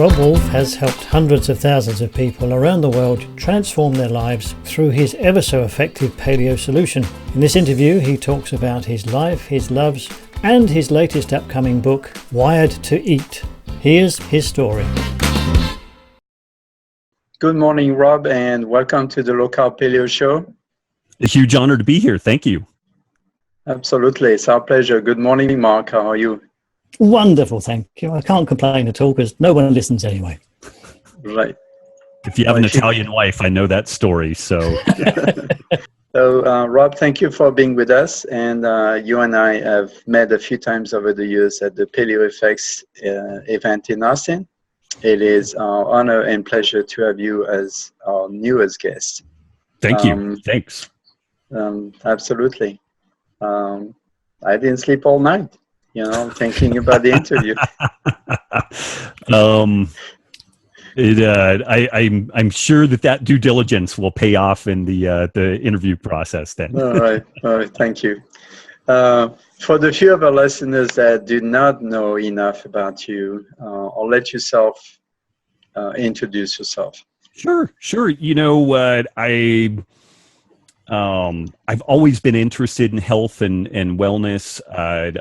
Robb Wolf has helped hundreds of thousands of people around the world transform their lives through his ever so effective Paleo Solution. In this interview, he talks about his life, his loves, and his latest upcoming book, Wired to Eat. Here's his story. Good morning, Rob, and welcome to the Local Paleo Show. A huge honor to be here. Thank you. Absolutely. It's our pleasure. Good morning, Mark. How are you? Wonderful, thank you. I can't complain at all because no one listens anyway. Right. If you have an Italian wife, I know that story. So, Rob, thank you for being with us. And you and I have met a few times over the years at the Paleo FX event in Austin. It is our honor and pleasure to have you as our newest guest. Thank you. Thanks. Absolutely. I didn't sleep all night, thinking about the interview. I'm sure that due diligence will pay off in the interview process then. All right. Thank you. For the few of our listeners that do not know enough about you, I'll let yourself introduce yourself. Sure. You know what? I've always been interested in health and wellness.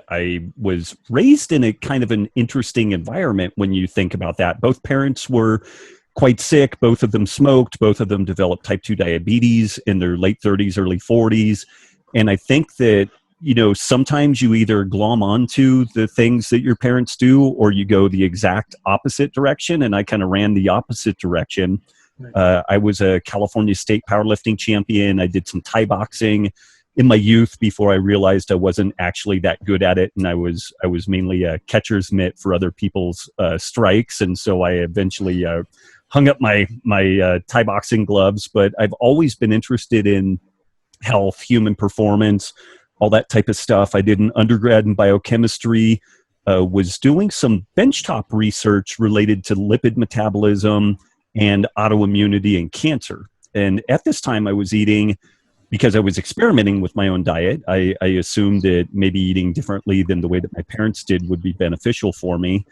I was raised in a kind of an interesting environment when you think about that. Both parents were quite sick. Both of them smoked. Both of them developed type 2 diabetes in their late 30s, early 40s. And I think that, sometimes you either glom onto the things that your parents do or you go the exact opposite direction. And I kind of ran the opposite direction. I was a California state powerlifting champion. I did some Thai boxing in my youth before I realized I wasn't actually that good at it. And I was mainly a catcher's mitt for other people's strikes. And so I eventually hung up my Thai boxing gloves. But I've always been interested in health, human performance, all that type of stuff. I did an undergrad in biochemistry, was doing some benchtop research related to lipid metabolism and autoimmunity and cancer. And at this time I was eating, because I was experimenting with my own diet, I assumed that maybe eating differently than the way that my parents did would be beneficial for me.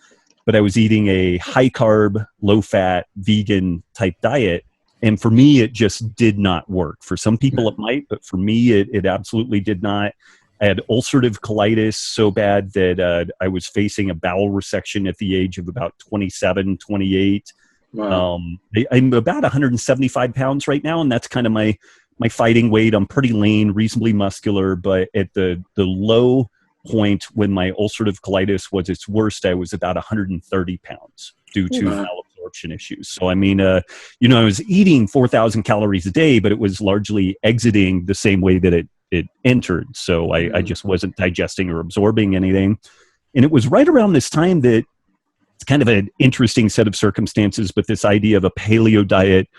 But I was eating a high carb, low fat, vegan type diet. And for me, it just did not work. For some people it might, but for me, it absolutely did not. I had ulcerative colitis so bad that I was facing a bowel resection at the age of about 27, 28. Wow. I'm about 175 pounds right now, and that's kind of my fighting weight. I'm pretty lean, reasonably muscular, but at the low point when my ulcerative colitis was its worst, I was about 130 pounds due to malabsorption issues. So, I mean, I was eating 4,000 calories a day, but it was largely exiting the same way that it entered. So I just wasn't digesting or absorbing anything. And it was right around this time that it's kind of an interesting set of circumstances, but this idea of a paleo diet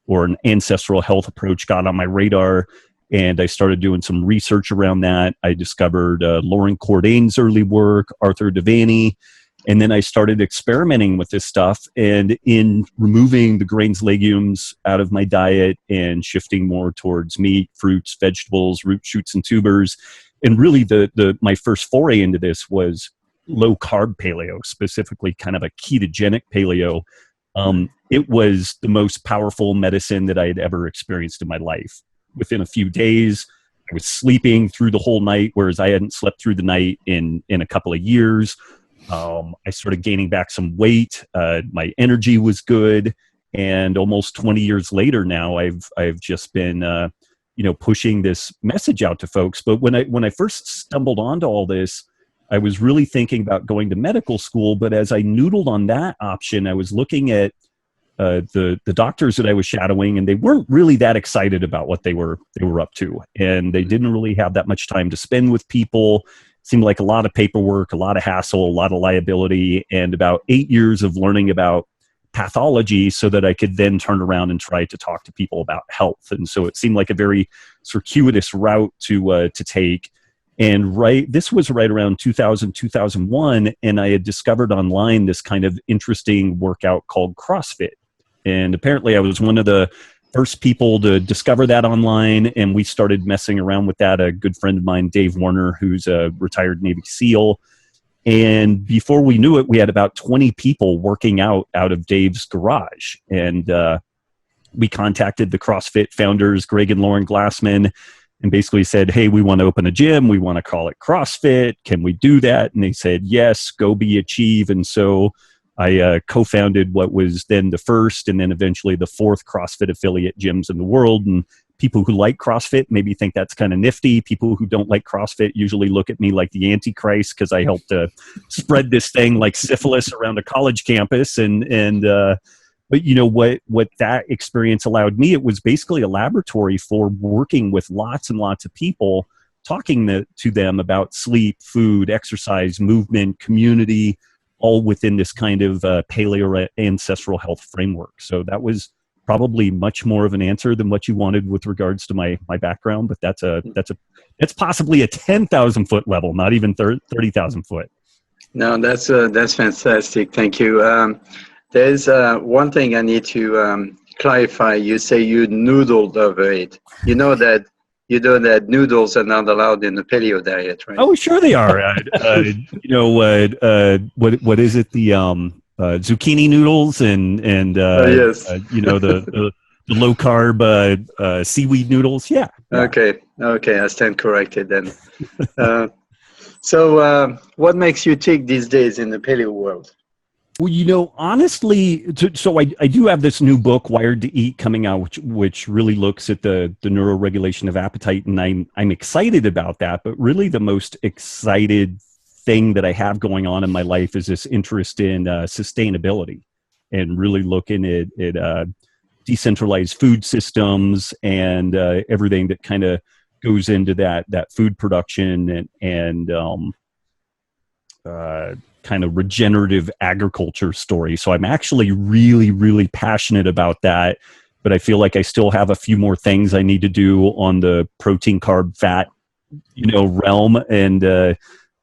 or an ancestral health approach got on my radar, and I started doing some research around that. I discovered Lauren Cordain's early work, Arthur Devaney, and then I started experimenting with this stuff, and in removing the grains, legumes out of my diet and shifting more towards meat, fruits, vegetables, root, shoots, and tubers. And really my first foray into this was low carb paleo, specifically kind of a ketogenic paleo. It was the most powerful medicine that I had ever experienced in my life. Within a few days, I was sleeping through the whole night, whereas I hadn't slept through the night in a couple of years. I started gaining back some weight. My energy was good. And almost 20 years later now, I've just been, pushing this message out to folks. But when I first stumbled onto all this, I was really thinking about going to medical school, but as I noodled on that option, I was looking at the doctors that I was shadowing, and they weren't really that excited about what they were up to, and they didn't really have that much time to spend with people. It seemed like a lot of paperwork, a lot of hassle, a lot of liability, and about 8 years of learning about pathology so that I could then turn around and try to talk to people about health. And so it seemed like a very circuitous route to take. And this was right around 2000, 2001, and I had discovered online this kind of interesting workout called CrossFit. And apparently I was one of the first people to discover that online, and we started messing around with that. A good friend of mine, Dave Warner, who's a retired Navy SEAL, And before we knew it, we had about 20 people working out of Dave's garage. And we contacted the CrossFit founders, Greg and Lauren Glassman, and basically said, hey, we want to open a gym. We want to call it CrossFit. Can we do that? And they said, yes, go be achieve. And so I co-founded what was then the first and then eventually the fourth CrossFit affiliate gyms in the world. And people who like CrossFit maybe think that's kind of nifty. People who don't like CrossFit usually look at me like the Antichrist because I helped spread this thing like syphilis around a college campus. But you know what that experience allowed me, it was basically a laboratory for working with lots and lots of people, talking to them about sleep, food, exercise, movement, community, all within this kind of paleo ancestral health framework. So that was probably much more of an answer than what you wanted with regards to my background, but that's possibly a 10,000 foot level, not even 30,000 foot. No, that's fantastic. Thank you. There's one thing I need to clarify. You say you noodled over it. You know that noodles are not allowed in the paleo diet, right? Oh, sure they are. What is it? The zucchini noodles and yes. The low carb seaweed noodles. Yeah. Okay, I stand corrected then. So what makes you tick these days in the paleo world? Well, honestly, so I do have this new book, Wired to Eat, coming out, which really looks at the neuroregulation of appetite, and I'm excited about that. But really, the most excited thing that I have going on in my life is this interest in sustainability, and really looking at decentralized food systems and everything that kind of goes into that food production and kind of regenerative agriculture story. So I'm actually really, really passionate about that, but I feel like I still have a few more things I need to do on the protein, carb, fat, realm. And,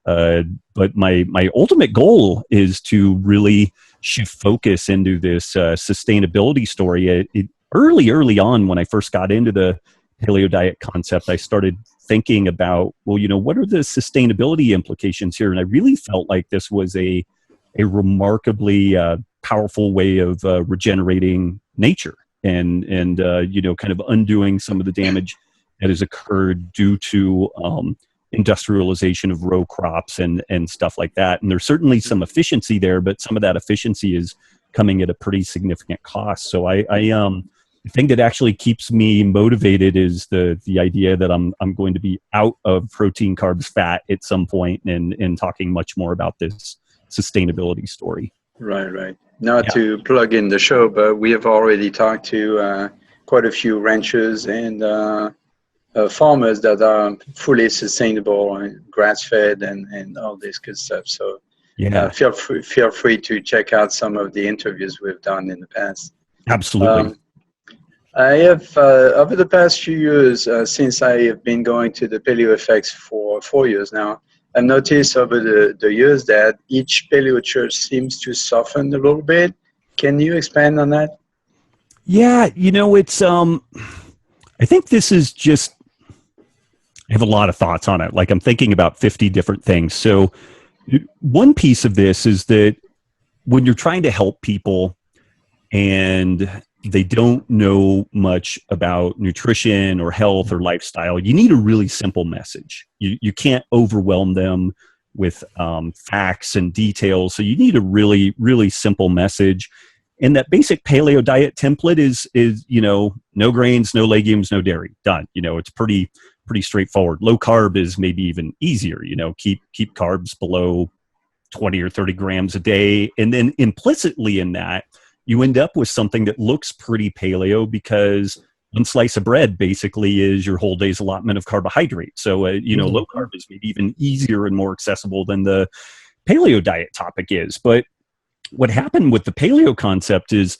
but my ultimate goal is to really shift focus into this sustainability story. Early on, when I first got into the paleo diet concept, I started thinking about, what are the sustainability implications here? And I really felt like this was a remarkably powerful way of regenerating nature and kind of undoing some of the damage that has occurred due to industrialization of row crops and stuff like that. And there's certainly some efficiency there, but some of that efficiency is coming at a pretty significant cost. So the thing that actually keeps me motivated is the idea that I'm going to be out of protein, carbs, fat at some point and talking much more about this sustainability story. Right. Not to plug in the show, but we have already talked to quite a few ranchers and farmers that are fully sustainable and grass-fed and all this good stuff. So feel free to check out some of the interviews we've done in the past. Absolutely. I have, over the past few years, since I have been going to the Paleo FX for 4 years now, I've noticed over the years that each paleo church seems to soften a little bit. Can you expand on that? Yeah, it's, I think this is just, I have a lot of thoughts on it. Like I'm thinking about 50 different things. So one piece of this is that when you're trying to help people and they don't know much about nutrition or health or lifestyle, you need a really simple message. You can't overwhelm them with facts and details. So you need a really, really simple message. And that basic paleo diet template is no grains, no legumes, no dairy. Done. It's pretty straightforward. Low carb is maybe even easier. Keep carbs below 20 or 30 grams a day. And then implicitly in that, you end up with something that looks pretty paleo because one slice of bread basically is your whole day's allotment of carbohydrate. So, low carb is maybe even easier and more accessible than the paleo diet topic is. But what happened with the paleo concept is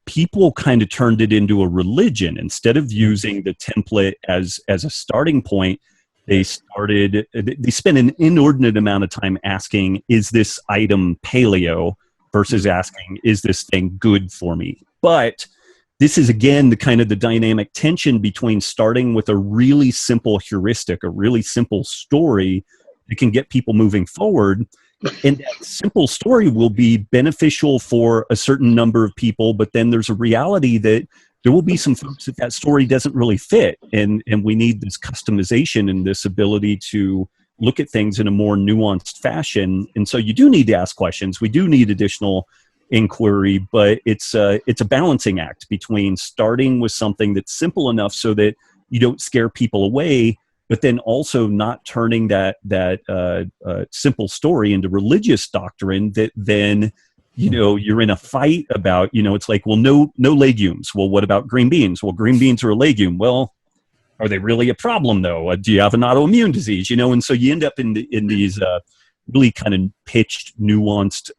people kind of turned it into a religion. Instead of using the template as a starting point, they spent an inordinate amount of time asking, is this item paleo? Versus asking, is this thing good for me? But this is, again, the dynamic tension between starting with a really simple heuristic, a really simple story that can get people moving forward, And that simple story will be beneficial for a certain number of people, but then there's a reality that there will be some folks that story doesn't really fit. And we need this customization and this ability to look at things in a more nuanced fashion. And so you do need to ask questions. We do need additional inquiry, but it's a balancing act between starting with something that's simple enough so that you don't scare people away, but then also not turning that simple story into religious doctrine that then, you're in a fight about, it's like, well, no legumes. Well, what about green beans? Well, green beans are a legume. Well, are they really a problem though? Do you have an autoimmune disease? And so you end up in these really kind of pitched, nuanced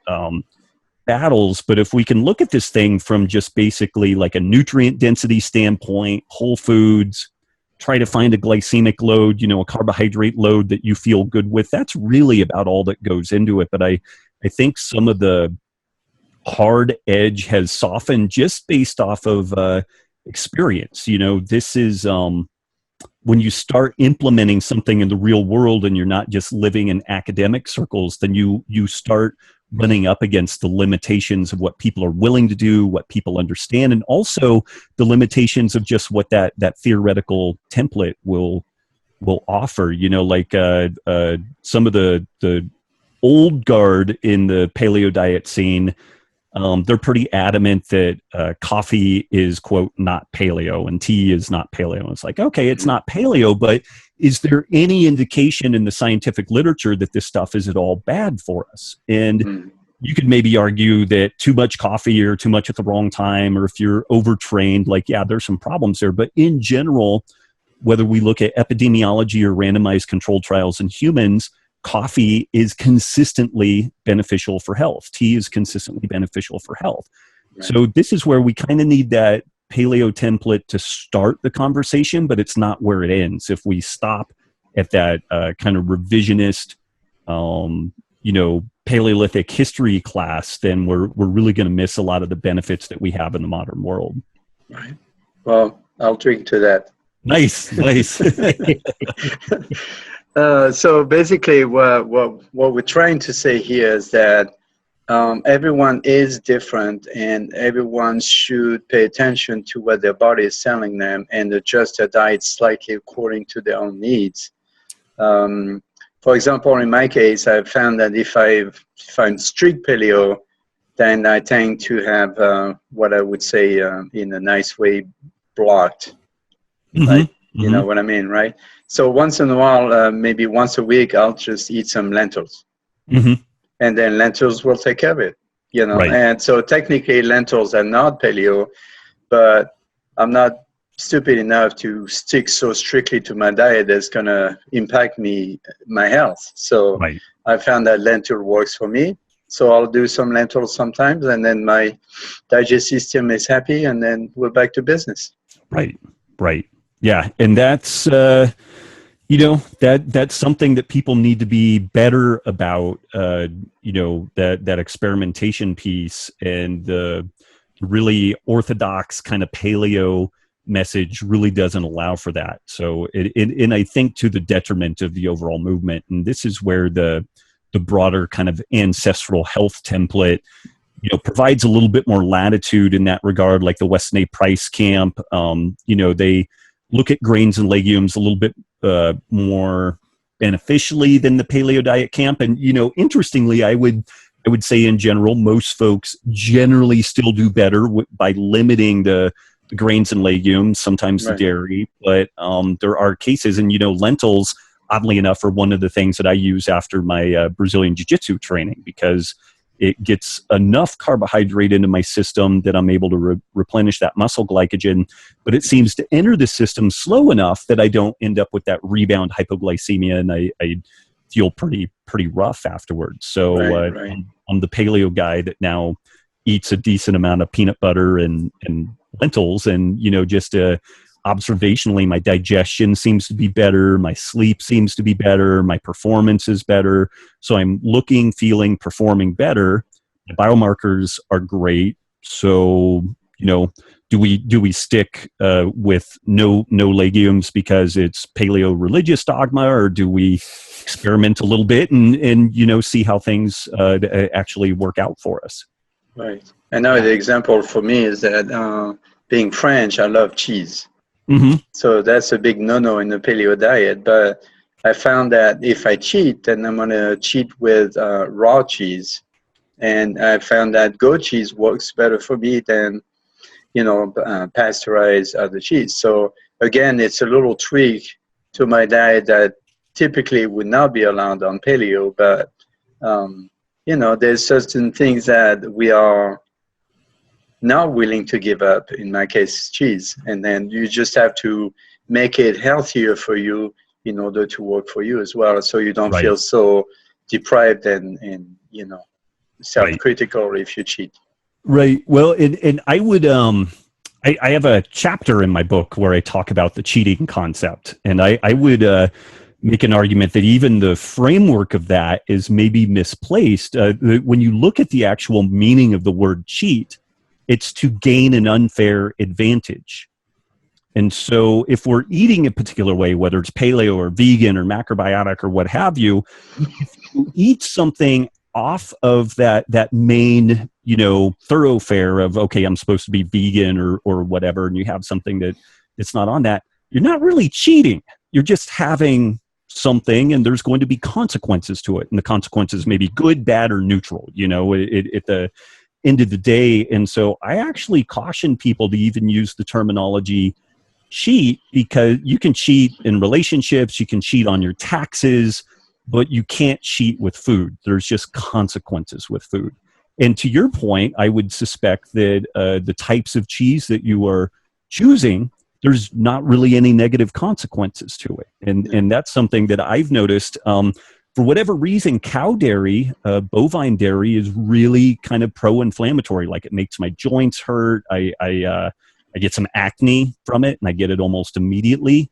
battles. But if we can look at this thing from just basically like a nutrient density standpoint, whole foods, try to find a glycemic load, a carbohydrate load that you feel good with, that's really about all that goes into it. But I think some of the hard edge has softened just based off of experience. This is when you start implementing something in the real world and you're not just living in academic circles, then you start running up against the limitations of what people are willing to do, what people understand, and also the limitations of just what that theoretical template will offer. Like some of the old guard in the paleo diet scene, they're pretty adamant that coffee is, quote, not paleo and tea is not paleo. And it's like, okay, it's not paleo, but is there any indication in the scientific literature that this stuff is at all bad for us? And you could maybe argue that too much coffee or too much at the wrong time, or if you're overtrained, like, yeah, there's some problems there. But in general, whether we look at epidemiology or randomized controlled trials in humans, coffee is consistently beneficial for health. Tea is consistently beneficial for health. Right. So this is where we kind of need that paleo template to start the conversation, but it's not where it ends. If we stop at that kind of revisionist, Paleolithic history class, then we're really going to miss a lot of the benefits that we have in the modern world. Right. Well, I'll drink to that. Nice. So basically, what we're trying to say here is that everyone is different, and everyone should pay attention to what their body is telling them and adjust their diet slightly according to their own needs. For example, in my case, I've found that if I'm strict paleo, then I tend to have what I would say in a nice way blocked. Like, you know what I mean, right? So once in a while, maybe once a week, I'll just eat some lentils. And then lentils will take care of it, Right. And so technically lentils are not paleo, but I'm not stupid enough to stick so strictly to my diet that's going to impact my health. So right. I found that lentil works for me. So I'll do some lentils sometimes, and then my digestive system is happy, and then we're back to business. Right. Yeah. And that's, that's something that people need to be better about, that experimentation piece, and the really orthodox kind of paleo message really doesn't allow for that. So, and I think to the detriment of the overall movement. And this is where the broader kind of ancestral health template, provides a little bit more latitude in that regard, like the Weston A. Price camp. They look at grains and legumes a little bit more beneficially than the paleo diet camp. And, interestingly, I would say in general, most folks generally still do better by limiting the grains and legumes, sometimes right. the dairy, but there are cases, and, lentils, oddly enough, are one of the things that I use after my Brazilian Jiu-Jitsu training, because it gets enough carbohydrate into my system that I'm able to replenish that muscle glycogen, but it seems to enter the system slow enough that I don't end up with that rebound hypoglycemia, and I feel pretty rough afterwards. So right. I'm the paleo guy that now eats a decent amount of peanut butter and lentils, and just observationally, my digestion seems to be better, my sleep seems to be better, my performance is better. So I'm looking, feeling, performing better. The biomarkers are great. So, do we stick with no legumes because it's paleo religious dogma, or do we experiment a little bit and see how things actually work out for us? Right. I know the example for me is that being French, I love cheese. Mm-hmm. So that's a big no-no in the paleo diet. But I found that if I cheat, then I'm going to cheat with raw cheese. And I found that goat cheese works better for me than pasteurized other cheese. So again, it's a little tweak to my diet that typically would not be allowed on paleo, but there's certain things that we are not willing to give up. In my case, cheese, and then you just have to make it healthier for you in order to work for you as well, so you don't feel so deprived and self-critical if you cheat. Right. Well, and I would, I have a chapter in my book where I talk about the cheating concept, and I would make an argument that even the framework of that is maybe misplaced. When you look at the actual meaning of the word cheat, it's to gain an unfair advantage. And so if we're eating a particular way, whether it's paleo or vegan or macrobiotic or what have you, if you eat something off of that main, thoroughfare of, okay, I'm supposed to be vegan or whatever, and you have something that's not on that, you're not really cheating. You're just having something, and there's going to be consequences to it. And the consequences may be good, bad, or neutral, at the end of the day. And so I actually caution people to even use the terminology cheat, because you can cheat in relationships, you can cheat on your taxes, but you can't cheat with food. There's just consequences with food. And to your point, I would suspect that the types of cheese that you are choosing, there's not really any negative consequences to it. And that's something that I've noticed. For whatever reason, cow dairy, bovine dairy is really kind of pro-inflammatory. Like, it makes my joints hurt. I get some acne from it, and I get it almost immediately.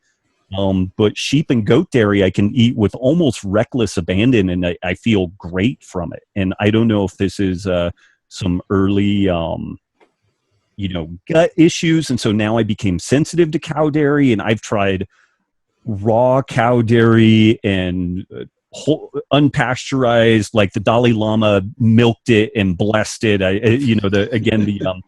But sheep and goat dairy I can eat with almost reckless abandon, and I feel great from it. And I don't know if this is some early, gut issues. And so now I became sensitive to cow dairy, and I've tried raw cow dairy and unpasteurized, like the Dalai Lama milked it and blessed it. The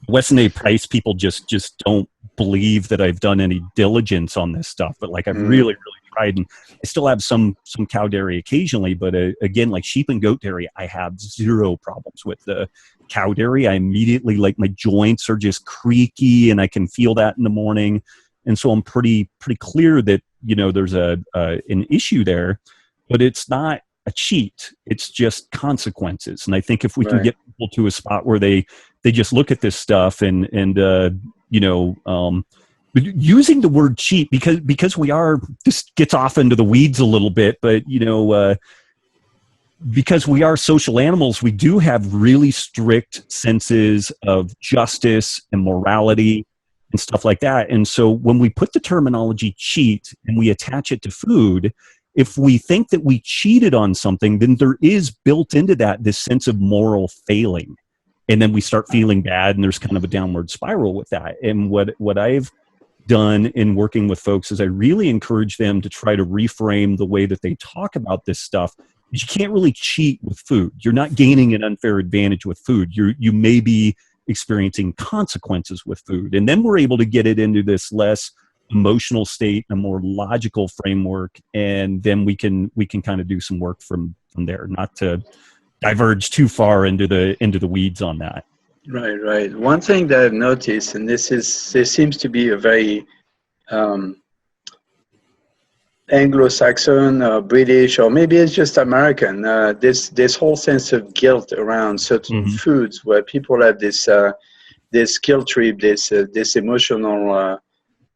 Weston A. Price people just don't believe that I've done any diligence on this stuff, but like I've really tried, and I still have some cow dairy occasionally, but again, like sheep and goat dairy, I have zero problems with. The cow dairy, I immediately, like, my joints are just creaky, and I can feel that in the morning. And so I'm pretty clear that there's an issue there, but it's not a cheat. It's just consequences. And I think if we can get people to a spot where they just look at this stuff and using the word cheat, because this gets off into the weeds a little bit, but because we are social animals, we do have really strict senses of justice and morality and stuff like that. And so when we put the terminology cheat and we attach it to food, if we think that we cheated on something, then there is built into that this sense of moral failing. And then we start feeling bad, and there's kind of a downward spiral with that. And what I've done in working with folks is I really encourage them to try to reframe the way that they talk about this stuff. You can't really cheat with food. You're not gaining an unfair advantage with food. You may be experiencing consequences with food. And then we're able to get it into this less emotional state, a more logical framework, and then we can kind of do some work from there, not to diverge too far into the weeds on that. Right. One thing that I've noticed, and this seems to be a very Anglo-Saxon, British, or maybe it's just American, this whole sense of guilt around certain foods, where people have this guilt trip, this emotional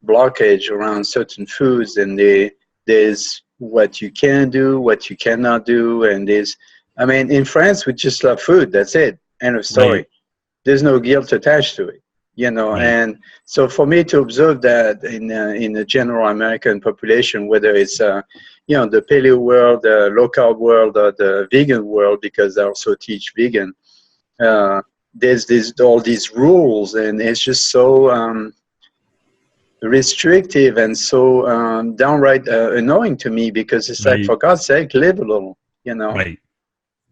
blockage around certain foods, and there's what you can do, what you cannot do, and in France, we just love food. That's it. End of story. Right. There's no guilt attached to it, Right. And so for me to observe that in the general American population, whether it's the paleo world, the low carb world, or the vegan world, because I also teach vegan, there's all these rules, and it's just so restrictive and so downright annoying to me, because it's like, for God's sake, live a little, you know.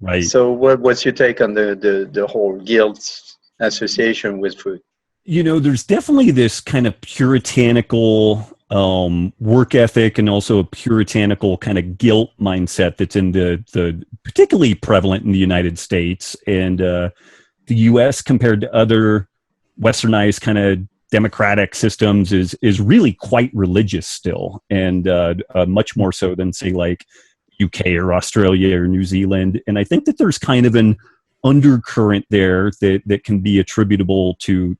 Right. So what's your take on the whole guilt association with food? You know, there's definitely this kind of puritanical work ethic, and also a puritanical kind of guilt mindset that's in the particularly prevalent in the United States, and the U.S. compared to other westernized kind of democratic systems is really quite religious still, and much more so than, say, like UK or Australia or New Zealand. And I think that there's kind of an undercurrent there that can be attributable to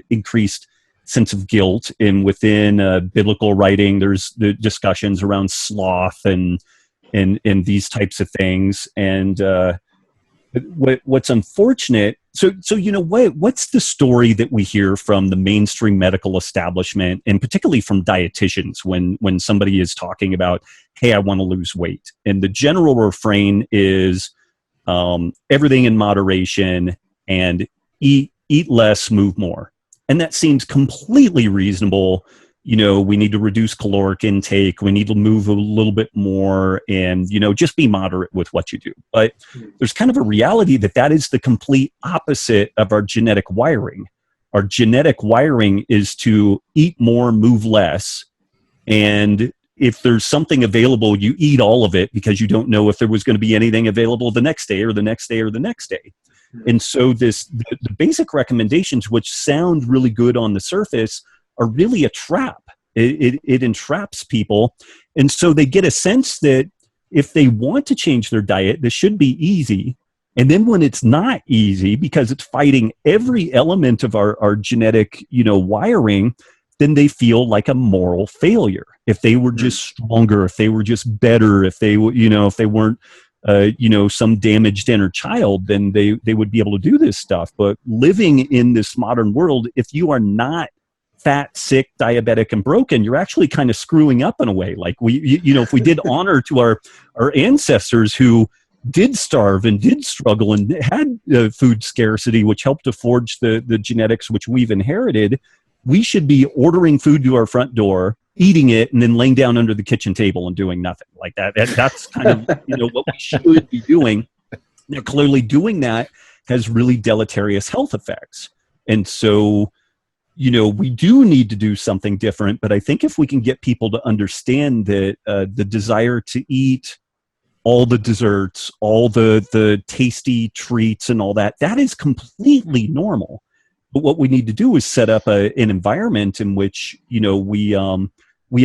increased sense of guilt. And within biblical writing, there's the discussions around sloth and these types of things. And what's unfortunate, so you know, what's the story that we hear from the mainstream medical establishment, and particularly from dietitians, when somebody is talking about, hey, I want to lose weight? And the general refrain is everything in moderation, and eat less, move more. And that seems completely reasonable. You know, we need to reduce caloric intake, we need to move a little bit more, and, you know, just be moderate with what you do. But there's kind of a reality that is the complete opposite of our genetic wiring. Our genetic wiring is to eat more, move less. And if there's something available, you eat all of it, because you don't know if there was going to be anything available the next day or the next day or the next day. And so the basic recommendations, which sound really good on the surface, are really a trap. It entraps people. And so they get a sense that if they want to change their diet, this should be easy. And then when it's not easy, because it's fighting every element of our genetic, you know, wiring, then they feel like a moral failure. If they were just stronger, if they were just better, if they, you know, if they weren't, you know, some damaged inner child, then they would be able to do this stuff. But living in this modern world, if you are not fat, sick, diabetic, and broken, you're actually kind of screwing up in a way. Like you know, if we did honor to our ancestors who did starve and did struggle and had food scarcity, which helped to forge the genetics which we've inherited, we should be ordering food to our front door, eating it, and then laying down under the kitchen table and doing nothing like that. That's kind of, you know, what we should be doing. Now, clearly doing that has really deleterious health effects. And so, you know, we do need to do something different. But I think if we can get people to understand that the desire to eat all the desserts, all the tasty treats and all that, that is completely normal. But what we need to do is set up an environment in which, you know, we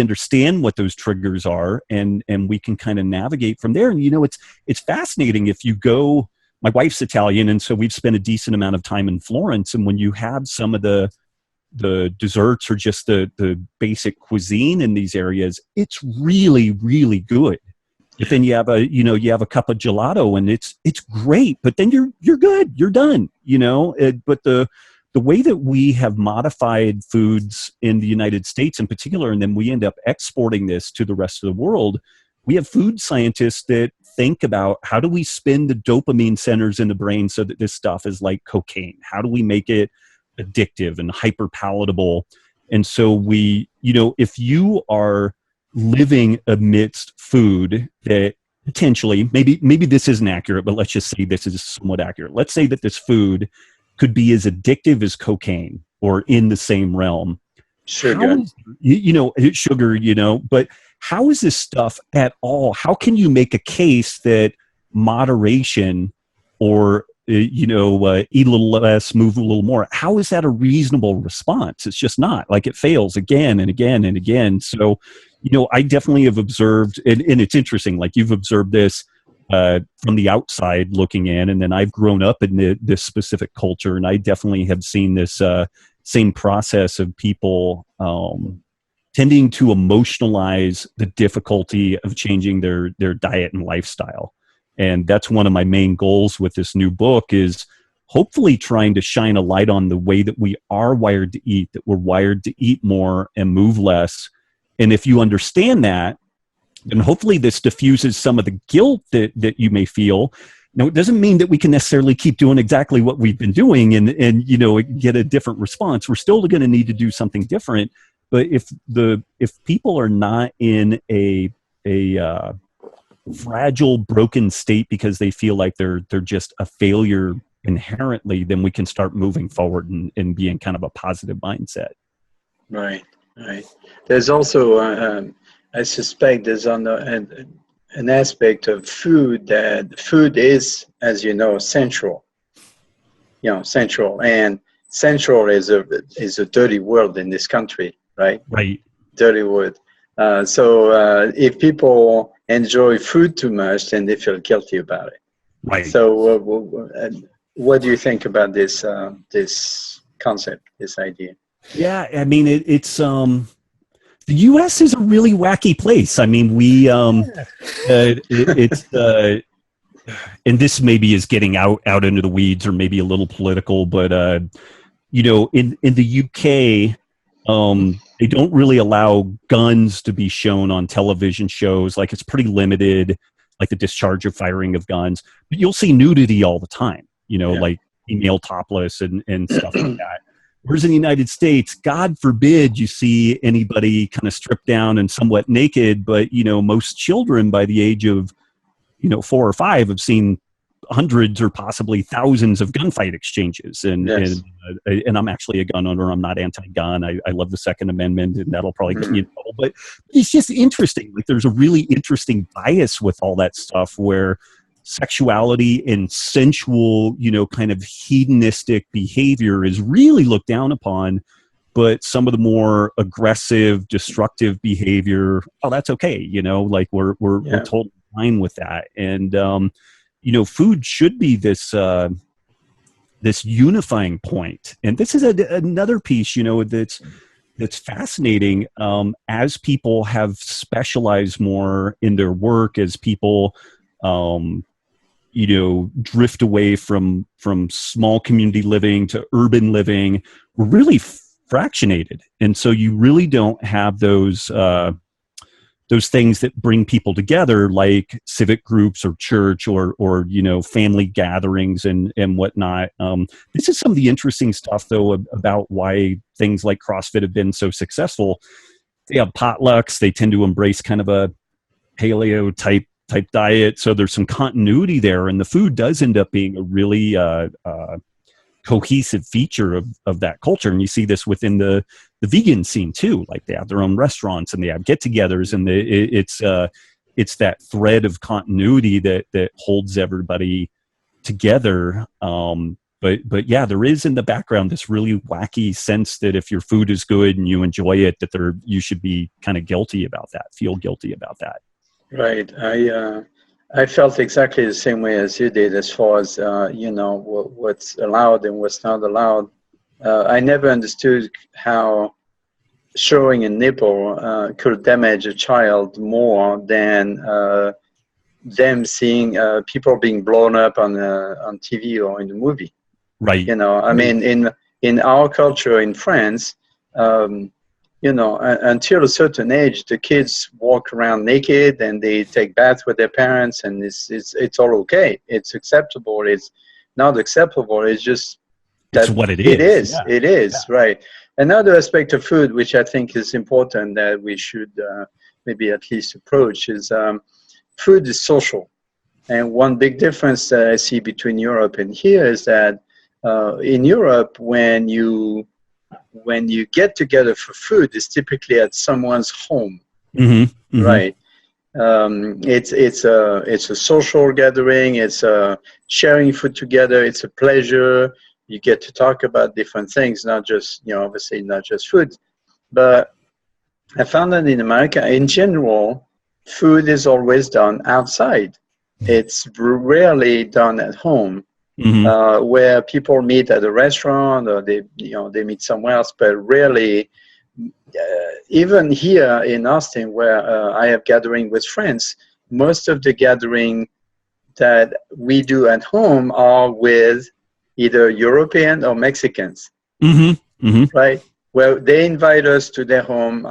understand what those triggers are, and we can kind of navigate from there. And, you know, it's fascinating. If you go, my wife's Italian, and so we've spent a decent amount of time in Florence. And when you have some of the desserts or just the basic cuisine in these areas, it's really, really good. But then you have a cup of gelato, and it's great, but then you're good, you're done, you know. But the way that we have modified foods in the United States in particular, and then we end up exporting this to the rest of the world, we have food scientists that think about, how do we spin the dopamine centers in the brain so that this stuff is like cocaine? How do we make it addictive and hyper palatable? And so we, you know, if you are living amidst food that potentially, maybe this isn't accurate, but let's just say this is somewhat accurate. Let's say that this food could be as addictive as cocaine, or in the same realm. Sugar. Sugar, you know, but how is this stuff at all? How can you make a case that moderation, or, eat a little less, move a little more, how is that a reasonable response? It's just not. Like, it fails again and again and again. So, you know, I definitely have observed, and it's interesting, like, you've observed this from the outside looking in, and then I've grown up in this specific culture, and I definitely have seen this same process of people tending to emotionalize the difficulty of changing their diet and lifestyle. And that's one of my main goals with this new book, is hopefully trying to shine a light on the way that we are wired to eat, that we're wired to eat more and move less. And if you understand that, then hopefully this diffuses some of the guilt that you may feel. Now, it doesn't mean that we can necessarily keep doing exactly what we've been doing and get a different response. We're still going to need to do something different. But if people are not in a fragile, broken state because they feel like they're just a failure inherently, then we can start moving forward and be in kind of a positive mindset. Right. There's also, I suspect there's an aspect of food that food is, as you know, central. Central, and central is a dirty word in this country, right? Right. Dirty word. So if people enjoy food too much, then they feel guilty about it. Right. So what do you think about this concept, this idea? Yeah, I mean, it's the U.S. is a really wacky place. I mean, we it's and this maybe is getting out into the weeds or maybe a little political, but in the UK, they don't really allow guns to be shown on television shows. Like, it's pretty limited, like the discharge or firing of guns. But you'll see nudity all the time, like female topless and stuff like that. Whereas in the United States, God forbid you see anybody kind of stripped down and somewhat naked, but, most children by the age of, 4 or 5 have seen hundreds or possibly thousands of gunfight exchanges. And I'm actually a gun owner. I'm not anti-gun. I love the Second Amendment, and that'll probably get me in trouble. But it's just interesting. Like, there's a really interesting bias with all that stuff where sexuality and sensual, kind of hedonistic behavior is really looked down upon, but some of the more aggressive, destructive behavior, that's okay. Like we're totally fine with that. And, food should be this unifying point. And this is another piece, that's fascinating. As people have specialized more in their work, as people, drift away from small community living to urban living, we're really fractionated. And so you really don't have those things that bring people together, like civic groups or church or family gatherings and whatnot. This is some of the interesting stuff, though, about why things like CrossFit have been so successful. They have potlucks. They tend to embrace kind of a paleo type diet. So there's some continuity there, and the food does end up being a really cohesive feature of that culture. And you see this within the vegan scene too. Like, they have their own restaurants and they have get-togethers, and it's that thread of continuity that holds everybody together. But yeah, there is in the background this really wacky sense that if your food is good and you enjoy it, that you should be kind of guilty about that, feel guilty about that. Right. I felt exactly the same way as you did, as far as what's allowed and what's not allowed. I never understood how showing a nipple could damage a child more than them seeing people being blown up on TV or in the movie. Right. I mean, in our culture in France, until a certain age, the kids walk around naked and they take baths with their parents, and it's all okay. It's acceptable. It's not acceptable. It's just that's what it is. It is. Yeah. It is. Yeah. Right. Another aspect of food, which I think is important that we should maybe at least approach, is food is social. And one big difference that I see between Europe and here is that in Europe, when you get together for food, it's typically at someone's home, right? It's a social gathering. It's sharing food together. It's a pleasure. You get to talk about different things, not just obviously not just food. But I found that in America, in general, food is always done outside. It's rarely done at home. Where people meet at a restaurant or they meet somewhere else, but rarely, even here in Austin, where I have gathering with friends, most of the gathering that we do at home are with either European or Mexicans, right? Well, they invite us to their home.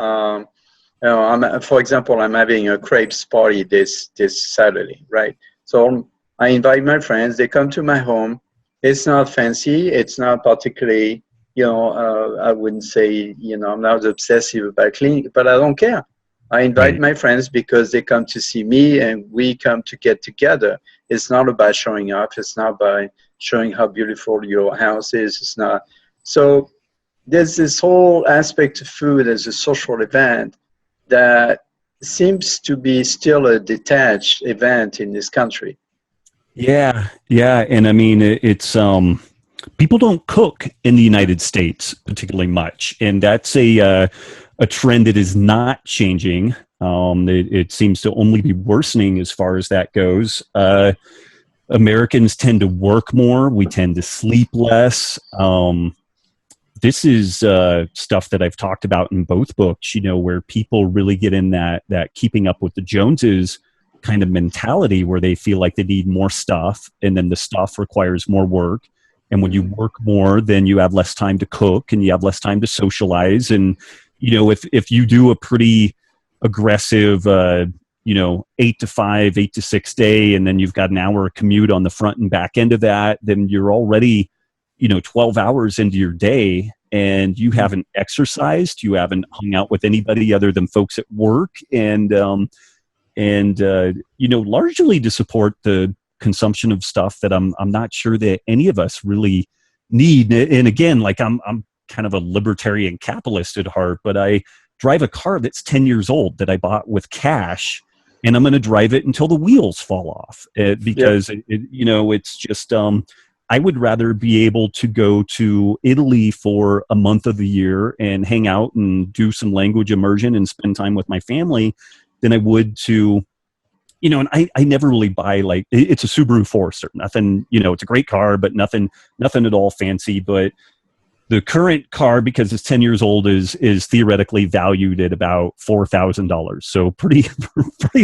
For example, I'm having a crepes party this Saturday, right? So I invite my friends. They come to my home. It's not fancy. It's not particularly, I wouldn't say, I'm not obsessive about cleaning, but I don't care. I invite my friends because they come to see me and we come to get together. It's not about showing off. It's not by showing how beautiful your house is. It's not. So there's this whole aspect of food as a social event that seems to be still a detached event in this country. Yeah. And I mean, it's people don't cook in the United States particularly much, and that's a trend that is not changing. It seems to only be worsening as far as that goes. Americans tend to work more. We tend to sleep less. This is stuff that I've talked about in both books, where people really get in that keeping up with the Joneses kind of mentality, where they feel like they need more stuff, and then the stuff requires more work. And when you work more, then you have less time to cook and you have less time to socialize. And, if you do a pretty aggressive, 8 to 5, 8 to 6 day, and then you've got an hour commute on the front and back end of that, then you're already 12 hours into your day and you haven't exercised, you haven't hung out with anybody other than folks at work, and largely to support the consumption of stuff that I'm not sure that any of us really need. And again, like I'm kind of a libertarian capitalist at heart, but I drive a car that's 10 years old that I bought with cash, and I'm going to drive it until the wheels fall off because it's just, I would rather be able to go to Italy for a month of the year and hang out and do some language immersion and spend time with my family than I would to, and I never really buy, like, it's a Subaru Forester, nothing, it's a great car, but nothing at all fancy. But the current car, because it's 10 years old, is theoretically valued at about $4,000. So pretty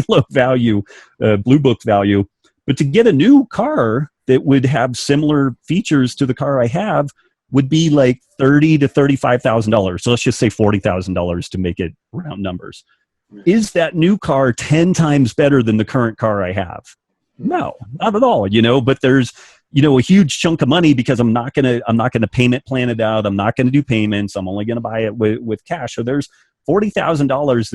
low value, blue book value. But to get a new car that would have similar features to the car I have would be like $30,000 to $35,000. So let's just say $40,000 to make it round numbers. Is that new car 10 times better than the current car I have? No, not at all, but there's, a huge chunk of money because I'm not going to payment plan it out. I'm not going to do payments. I'm only going to buy it with cash. So there's $40,000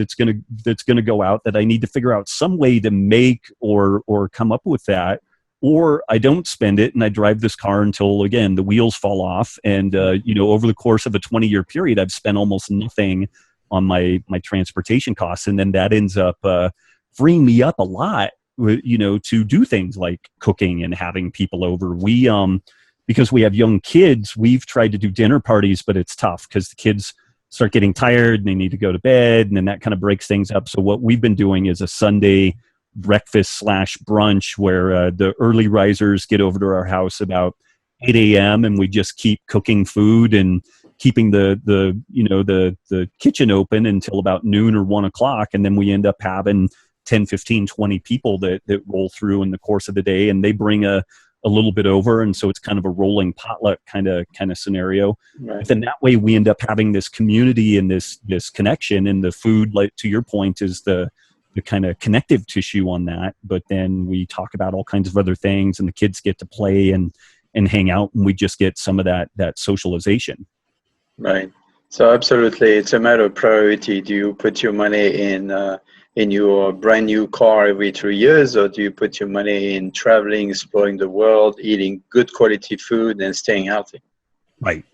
that's going to go out that I need to figure out some way to make or come up with that. Or I don't spend it and I drive this car until, again, the wheels fall off. And, over the course of a 20-year period, I've spent almost nothing on my transportation costs. And then that ends up freeing me up a lot, to do things like cooking and having people over. We, because we have young kids, we've tried to do dinner parties, but it's tough because the kids start getting tired and they need to go to bed, and then that kind of breaks things up. So what we've been doing is a Sunday breakfast / brunch where the early risers get over to our house about 8 a.m. and we just keep cooking food and keeping the kitchen open until about noon or 1 o'clock. And then we end up having 10, 15, 20 people that roll through in the course of the day, and they bring a little bit over. And so it's kind of a rolling potluck kind of scenario. Right. But then that way we end up having this community and this connection, and the food, like to your point, is the kind of connective tissue on that. But then we talk about all kinds of other things, and the kids get to play and hang out, and we just get some of that socialization. Right. So absolutely, it's a matter of priority. Do you put your money in your brand new car every 3 years, or do you put your money in traveling, exploring the world, eating good quality food, and staying healthy? Right.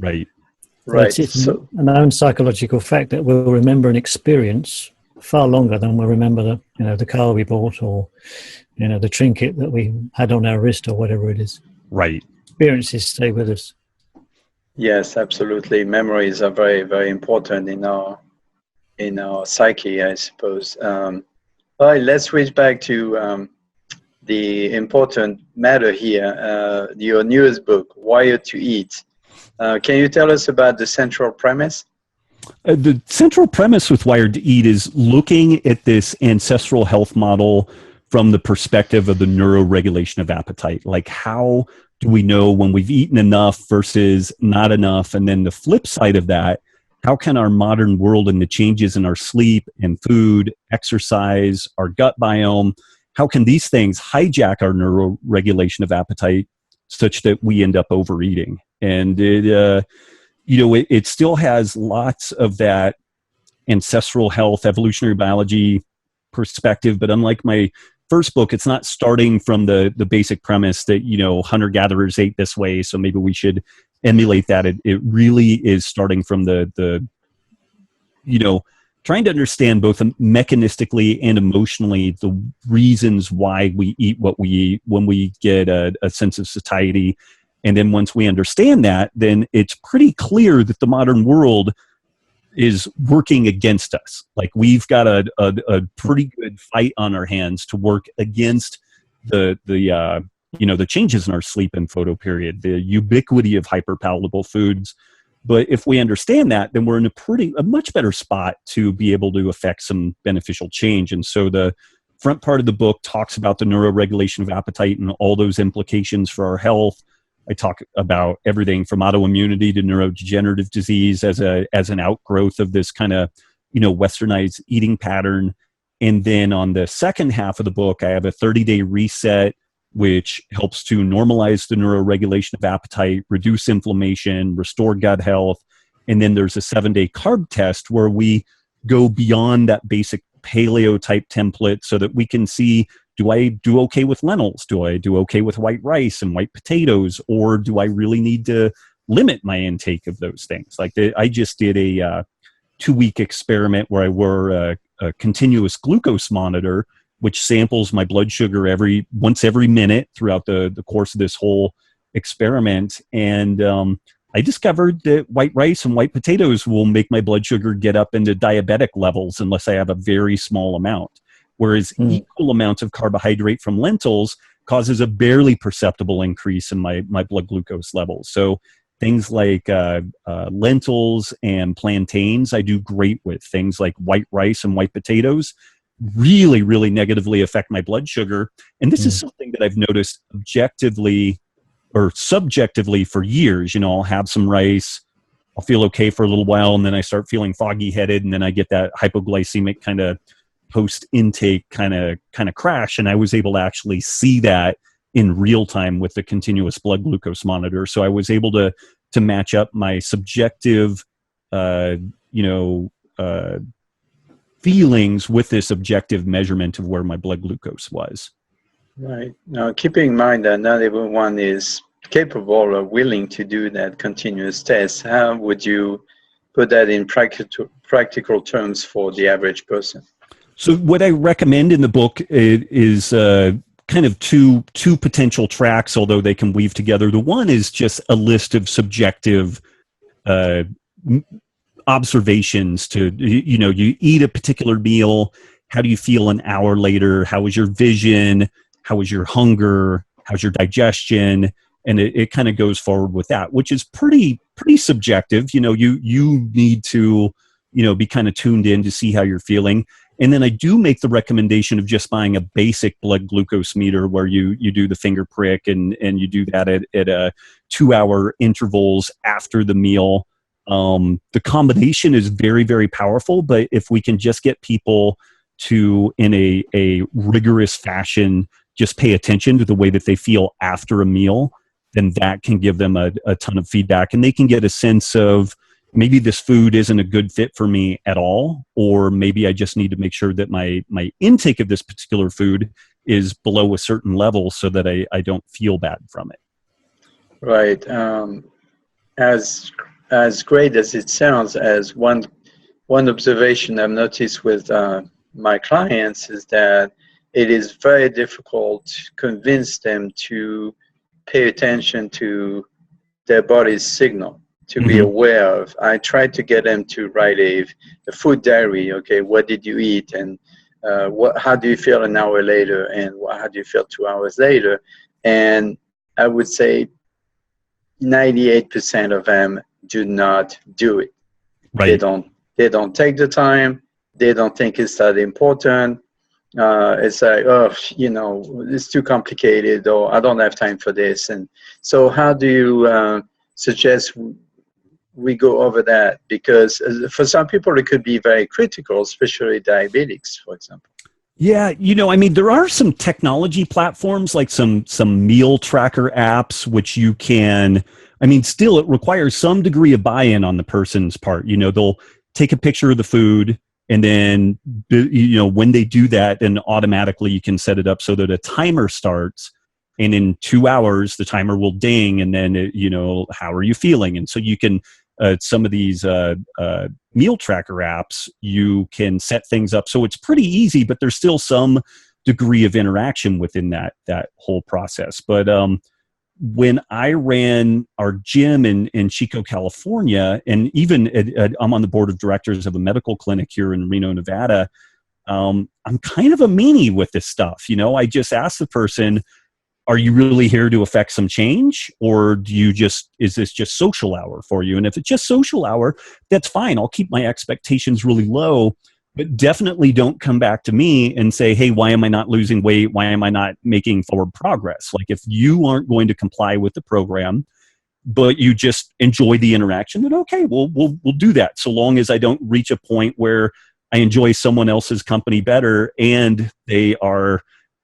It's a known psychological fact that we'll remember an experience far longer than we'll remember the car we bought, or the trinket that we had on our wrist, or whatever it is. Right. Experiences stay with us. Yes, absolutely. Memories are very, very important in our psyche, I suppose. All right, let's switch back to the important matter here. Your newest book, Wired to Eat. Can you tell us about the central premise? The central premise with Wired to Eat is looking at this ancestral health model from the perspective of the neuroregulation of appetite. Like, how do we know when we've eaten enough versus not enough? And then the flip side of that, how can our modern world and the changes in our sleep and food, exercise, our gut biome, how can these things hijack our neuroregulation of appetite such that we end up overeating? And it still has lots of that ancestral health, evolutionary biology perspective, but unlike my first book, it's not starting from the basic premise that, hunter-gatherers ate this way, so maybe we should emulate that. It really is starting from the trying to understand both mechanistically and emotionally the reasons why we eat what we eat when we get a sense of satiety. And then once we understand that, then it's pretty clear that the modern world is working against us. Like, we've got a pretty good fight on our hands to work against the changes in our sleep and photo period, the ubiquity of hyperpalatable foods. But if we understand that, then we're in a much better spot to be able to affect some beneficial change. And so the front part of the book talks about the neuroregulation of appetite and all those implications for our health. I talk about everything from autoimmunity to neurodegenerative disease as an outgrowth of this kind of, westernized eating pattern. And then on the second half of the book, I have a 30-day reset, which helps to normalize the neuroregulation of appetite, reduce inflammation, restore gut health. And then there's a 7-day carb test where we go beyond that basic paleo type template so that we can see, do I do okay with lentils? Do I do okay with white rice and white potatoes? Or do I really need to limit my intake of those things? Like, I just did a 2-week experiment where I wore a continuous glucose monitor, which samples my blood sugar once every minute throughout the course of this whole experiment. And I discovered that white rice and white potatoes will make my blood sugar get up into diabetic levels unless I have a very small amount. Whereas equal amounts of carbohydrate from lentils causes a barely perceptible increase in my blood glucose levels. So things like lentils and plantains, I do great with. Things like white rice and white potatoes really, really negatively affect my blood sugar. And this is something that I've noticed objectively or subjectively for years. I'll have some rice, I'll feel okay for a little while, and then I start feeling foggy headed, and then I get that hypoglycemic kind of post-intake kind of crash. And I was able to actually see that in real time with the continuous blood glucose monitor. So I was able to match up my subjective, feelings with this objective measurement of where my blood glucose was. Right. Now, keeping in mind that not everyone is capable or willing to do that continuous test, how would you put that in practical terms for the average person? So what I recommend in the book is kind of two potential tracks, although they can weave together. The one is just a list of subjective observations to, you eat a particular meal. How do you feel an hour later? How is your vision? How is your hunger? How's your digestion? And it kind of goes forward with that, which is pretty subjective. You need to, be kind of tuned in to see how you're feeling. And then I do make the recommendation of just buying a basic blood glucose meter where you do the finger prick and you do that at 2-hour intervals after the meal. The combination is very, very powerful, but if we can just get people to, in a rigorous fashion, just pay attention to the way that they feel after a meal, then that can give them a ton of feedback, and they can get a sense of, maybe this food isn't a good fit for me at all, or maybe I just need to make sure that my intake of this particular food is below a certain level so that I don't feel bad from it. Right. As great as it sounds, as one observation I've noticed with my clients is that it is very difficult to convince them to pay attention to their body's signal, to be aware of. I tried to get them to write a food diary. Okay, what did you eat, and how do you feel an hour later, and how do you feel 2 hours later? And I would say 98% of them do not do it. Right. They don't take the time. They don't think it's that important. It's like, it's too complicated, or I don't have time for this. And so how do you suggest we go over that? Because for some people, it could be very critical, especially diabetics, for example. Yeah, I mean, there are some technology platforms like some meal tracker apps, which you can. I mean, still, it requires some degree of buy-in on the person's part. They'll take a picture of the food, and then when they do that, then automatically you can set it up so that a timer starts, and in 2 hours the timer will ding, and then how are you feeling? And so you can some of these meal tracker apps, you can set things up so it's pretty easy, but there's still some degree of interaction within that whole process. But when I ran our gym in Chico, California, and even I'm on the board of directors of a medical clinic here in Reno, Nevada, I'm kind of a meanie with this stuff. I just ask the person, are you really here to affect some change, or is this just social hour for you? And if it's just social hour, that's fine. I'll keep my expectations really low, but definitely don't come back to me and say, hey, why am I not losing weight? Why am I not making forward progress? Like, if you aren't going to comply with the program, but you just enjoy the interaction, then okay, we'll do that. So long as I don't reach a point where I enjoy someone else's company better and they are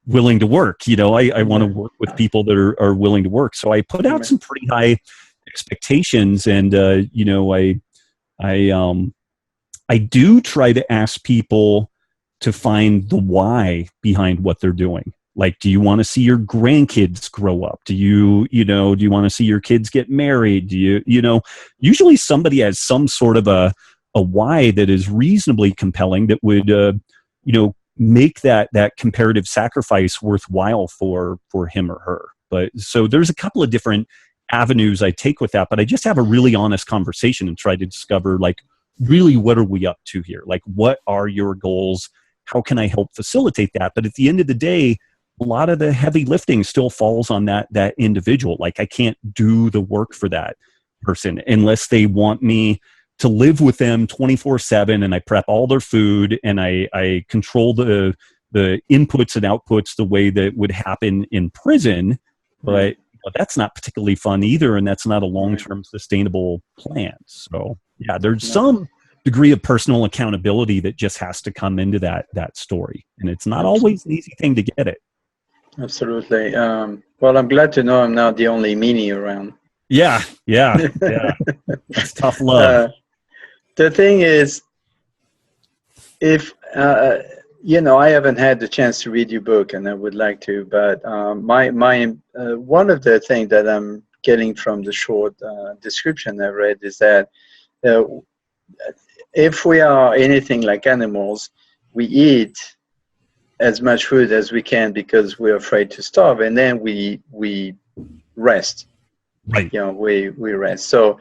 willing to work. I want to work with people that are willing to work. So I put out some pretty high expectations, and I do try to ask people to find the why behind what they're doing. Like, do you want to see your grandkids grow up? Do you want to see your kids get married? Usually somebody has some sort of a why that is reasonably compelling that would, make that comparative sacrifice worthwhile for him or her. But so there's a couple of different avenues I take with that, but I just have a really honest conversation and try to discover, like, really, what are we up to here? Like, what are your goals? How can I help facilitate that? But at the end of the day, a lot of the heavy lifting still falls on that individual. Like, I can't do the work for that person unless they want me to live with them 24/7, and I prep all their food, and I control the inputs and outputs the way that would happen in prison. But that's not particularly fun either, and that's not a long-term sustainable plan. So yeah, there's some degree of personal accountability that just has to come into that story, and it's not always an easy thing to get it. Absolutely. Well, I'm glad to know I'm not the only meanie around. Yeah. That's tough love. The thing is, if I haven't had the chance to read your book, and I would like to, but my one of the things that I'm getting from the short description I read is that if we are anything like animals, we eat as much food as we can because we're afraid to starve, and then we rest. Right. We rest. So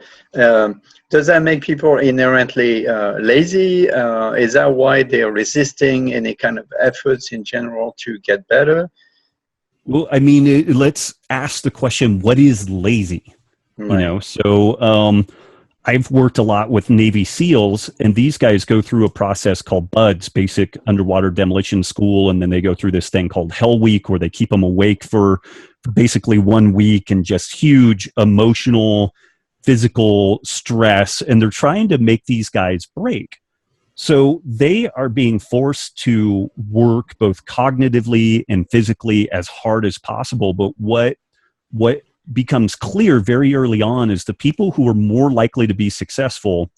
does that make people inherently lazy? Is that why they're resisting any kind of efforts in general to get better? Well, I mean, let's ask the question, what is lazy? Right. So I've worked a lot with Navy SEALs, and these guys go through a process called BUDS, Basic Underwater Demolition School, and then they go through this thing called Hell Week, where they keep them awake for basically 1 week and just huge emotional, physical stress, and they're trying to make these guys break. So they are being forced to work both cognitively and physically as hard as possible. But what becomes clear very early on is the people who are more likely to be successful,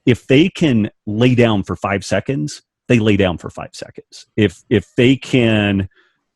if they can lay down for 5 seconds, they lay down for 5 seconds. If they can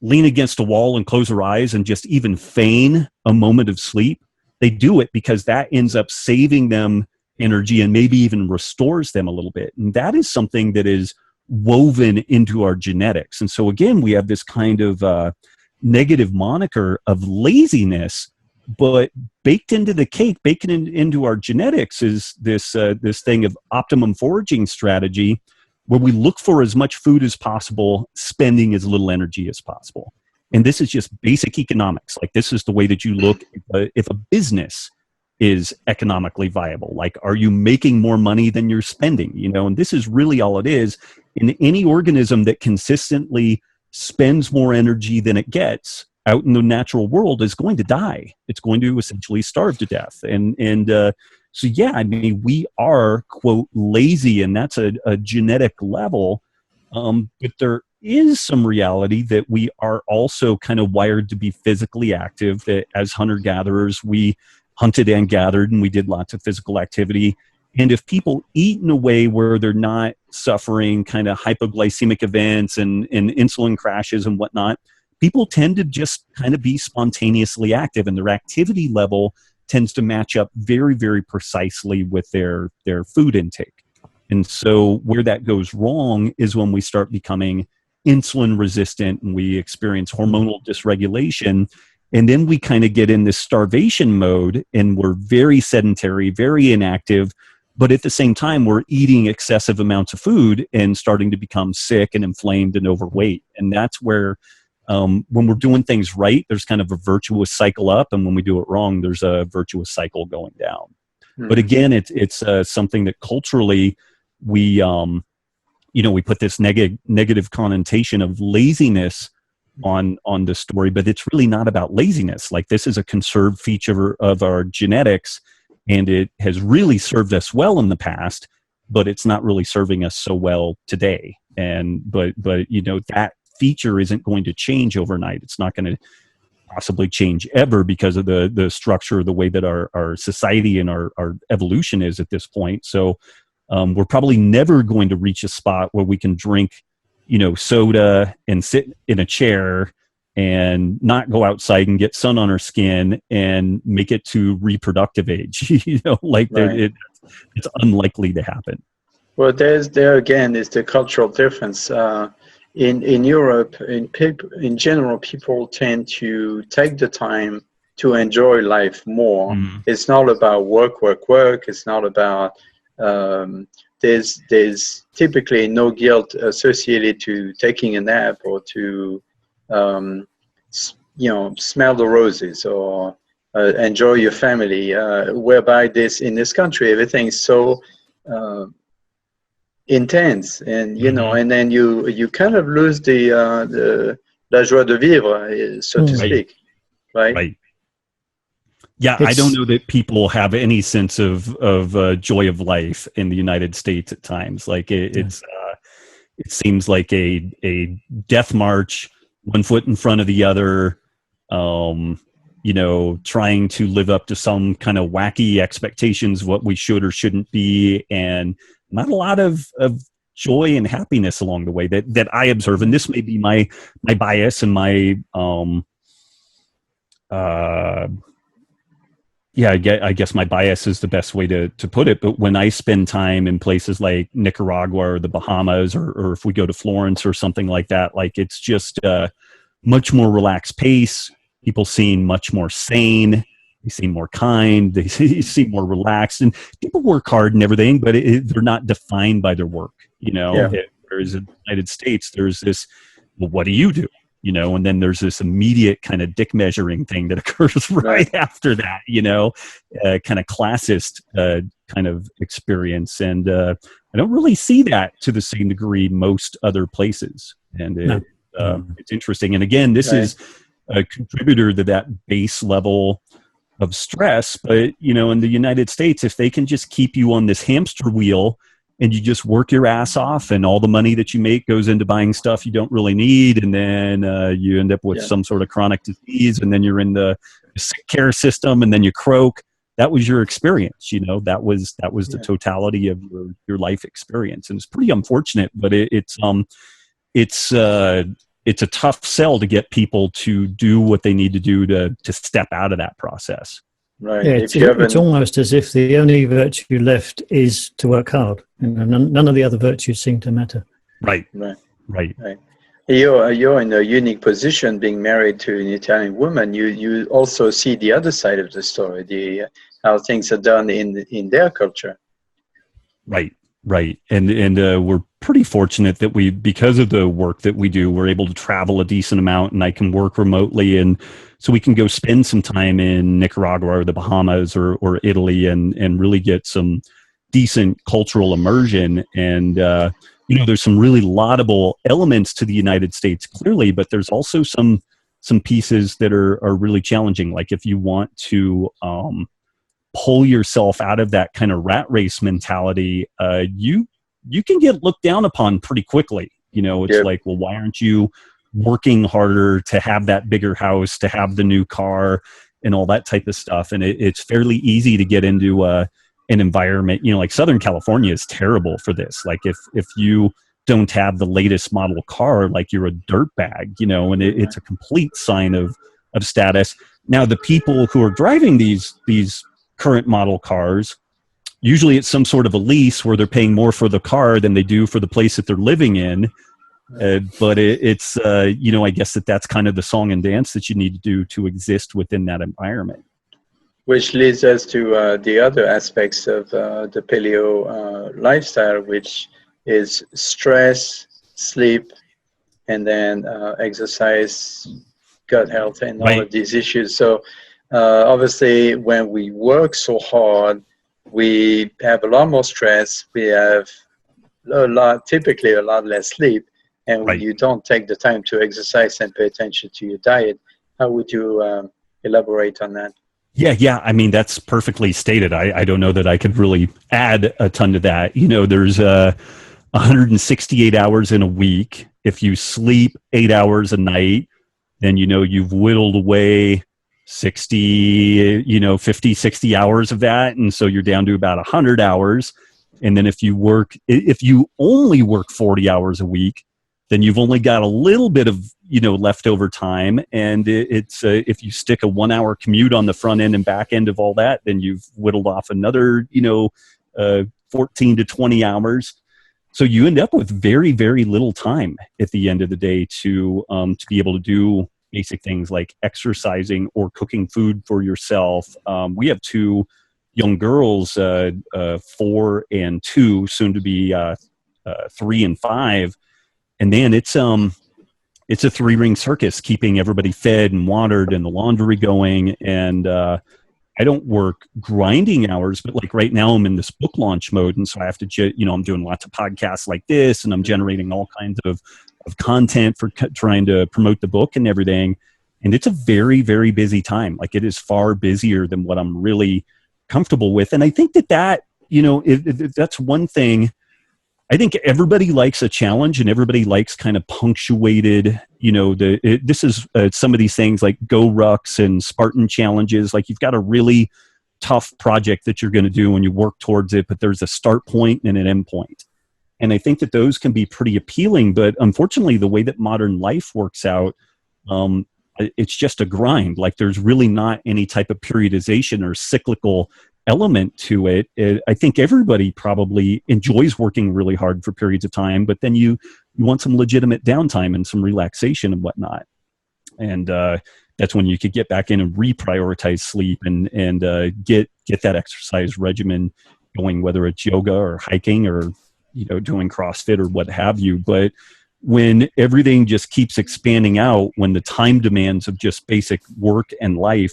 lean against a wall and close their eyes and just even feign a moment of sleep, they do it because that ends up saving them energy and maybe even restores them a little bit. And that is something that is woven into our genetics. And so again, we have this kind of negative moniker of laziness, but baked into the cake, into our genetics is this thing of optimum foraging strategy, where we look for as much food as possible, spending as little energy as possible. And this is just basic economics. Like, this is the way that you look if a business is economically viable. Like, are you making more money than you're spending? And this is really all it is. In any organism that consistently spends more energy than it gets out in the natural world is going to die. It's going to essentially starve to death. So yeah, I mean, we are, quote, lazy, and that's a genetic level. But there is some reality that we are also kind of wired to be physically active, that as hunter-gatherers, we hunted and gathered and we did lots of physical activity. And if people eat in a way where they're not suffering kind of hypoglycemic events and insulin crashes and whatnot, people tend to just kind of be spontaneously active, and their activity level tends to match up very, very precisely with their food intake. And so where that goes wrong is when we start becoming insulin resistant and we experience hormonal dysregulation. And then we kind of get in this starvation mode and we're very sedentary, very inactive. But at the same time, we're eating excessive amounts of food and starting to become sick and inflamed and overweight. And that's where when we're doing things right, there's kind of a virtuous cycle up. And when we do it wrong, there's a virtuous cycle going down. Mm-hmm. But again, it's something that culturally we put this negative connotation of laziness on the story, but it's really not about laziness. Like, this is a conserved feature of our genetics, and it has really served us well in the past, but it's not really serving us so well today. And but that feature isn't going to change overnight. It's not going to possibly change ever because of the structure, the way that our society and our evolution is at this point. So we're probably never going to reach a spot where we can drink, soda and sit in a chair and not go outside and get sun on our skin and make it to reproductive age. Right. It's unlikely to happen. Well, there again is the cultural difference. In Europe, in general, people tend to take the time to enjoy life more. Mm. It's not about work. It's not about there's typically no guilt associated to taking a nap or to smell the roses or enjoy your family. Whereby in this country, everything is so intense, and and then you kind of lose the la joie de vivre, so to speak, right? Right. Yeah, I don't know that people have any sense of joy of life in the United States at times. Like it seems like a death march, one foot in front of the other. Trying to live up to some kind of wacky expectations of what we should or shouldn't be, and not a lot of joy and happiness along the way that I observe. And this may be my bias and my I guess my bias is the best way to put it. But when I spend time in places like Nicaragua or the Bahamas, or if we go to Florence or something like that, like, it's just a much more relaxed pace. People seem much more sane. They seem more kind. They seem more relaxed, and people work hard and everything, but they're not defined by their work. Whereas in the United States, there's this, well, what do you do? And then there's this immediate kind of dick measuring thing that occurs right after that, kind of classist kind of experience. And I don't really see that to the same degree most other places. And it's interesting. And again, this is a contributor to that base level of stress. But, in the United States, if they can just keep you on this hamster wheel and you just work your ass off, and all the money that you make goes into buying stuff you don't really need, and then you end up with some sort of chronic disease, and then you're in the sick care system, and then you croak. That was your experience, that was the totality of your life experience. And it's pretty unfortunate, but it's a tough sell to get people to do what they need to do to step out of that process. Right. Yeah, it's almost as if the only virtue left is to work hard. None of the other virtues seem to matter. Right. You're in a unique position, being married to an Italian woman. You also see the other side of the story, how things are done in their culture. Right. And we're pretty fortunate that because of the work that we do, we're able to travel a decent amount, and I can work remotely. And so we can go spend some time in Nicaragua or the Bahamas or Italy and really get some decent cultural immersion. And, there's some really laudable elements to the United States, clearly, but there's also some pieces that are really challenging. Like, if you want to pull yourself out of that kind of rat race mentality, you can get looked down upon pretty quickly. It's Yep. like, well, why aren't you working harder to have that bigger house, to have the new car and all that type of stuff? And it's fairly easy to get into an environment, like Southern California is terrible for this. Like if you don't have the latest model car, like you're a dirtbag, and it's a complete sign of status. Now, the people who are driving these current model cars, usually it's some sort of a lease where they're paying more for the car than they do for the place that they're living in. But it's I guess that's kind of the song and dance that you need to do to exist within that environment. Which leads us to the other aspects of the paleo lifestyle, which is stress, sleep, and then exercise, gut health, and all of these issues. So obviously, when we work so hard, we have a lot more stress. We have typically a lot less sleep, and when you don't take the time to exercise and pay attention to your diet. How would you elaborate on that? Yeah. I mean, that's perfectly stated. I don't know that I could really add a ton to that. There's 168 hours in a week. If you sleep 8 hours a night, then, you've whittled away 60, 50, 60 hours of that. And so you're down to about 100 hours. And then if you only work 40 hours a week, then you've only got a little bit of, leftover time. And it's if you stick a 1 hour commute on the front end and back end of all that, then you've whittled off another, 14 to 20 hours. So you end up with very, very little time at the end of the day to be able to do basic things like exercising or cooking food for yourself. We have two young girls, 4 and 2, soon to be 3 and 5. And man, it's a 3-ring circus, keeping everybody fed and watered and the laundry going. And I don't work grinding hours, but like right now I'm in this book launch mode. And so I have to, I'm doing lots of podcasts like this, and I'm generating all kinds of content for trying to promote the book and everything. And it's a very, very busy time. Like, it is far busier than what I'm really comfortable with. And I think that, that's one thing. I think everybody likes a challenge, and everybody likes kind of punctuated, this is some of these things like Go Rucks and Spartan challenges. Like, you've got a really tough project that you're going to do and you work towards it, but there's a start point and an end point. And I think that those can be pretty appealing, but unfortunately the way that modern life works out, it's just a grind. Like, there's really not any type of periodization or cyclical element to it. I think everybody probably enjoys working really hard for periods of time, but then you want some legitimate downtime and some relaxation and whatnot. And that's when you could get back in and reprioritize sleep and get that exercise regimen going, whether it's yoga or hiking or doing CrossFit or what have you. But when everything just keeps expanding out, when the time demands of just basic work and life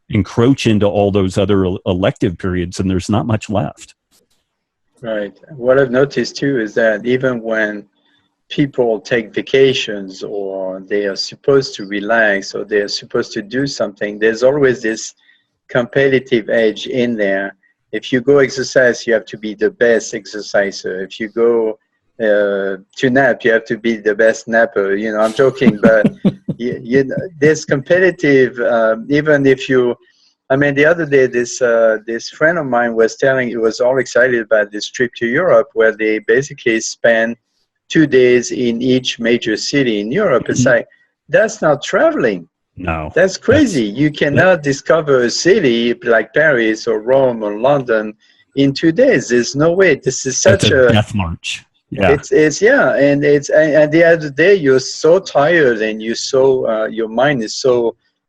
encroach into all those other elective periods, and there's not much left. Right. What I've noticed too is that even when people take vacations, or they are supposed to relax, or they are supposed to do something, there's always this competitive edge in there. If you go exercise, you have to be the best exerciser. If you go to nap, you have to be the best napper. I'm joking, but there's competitive. Even if the other day, this friend of mine was telling, he was all excited about this trip to Europe, where they basically spend 2 days in each major city in Europe. It's like, that's not traveling. No, that's crazy. You cannot discover a city like Paris or Rome or London in 2 days. There's no way. This is such a death march. Yeah, and the other day you're so tired, and your mind is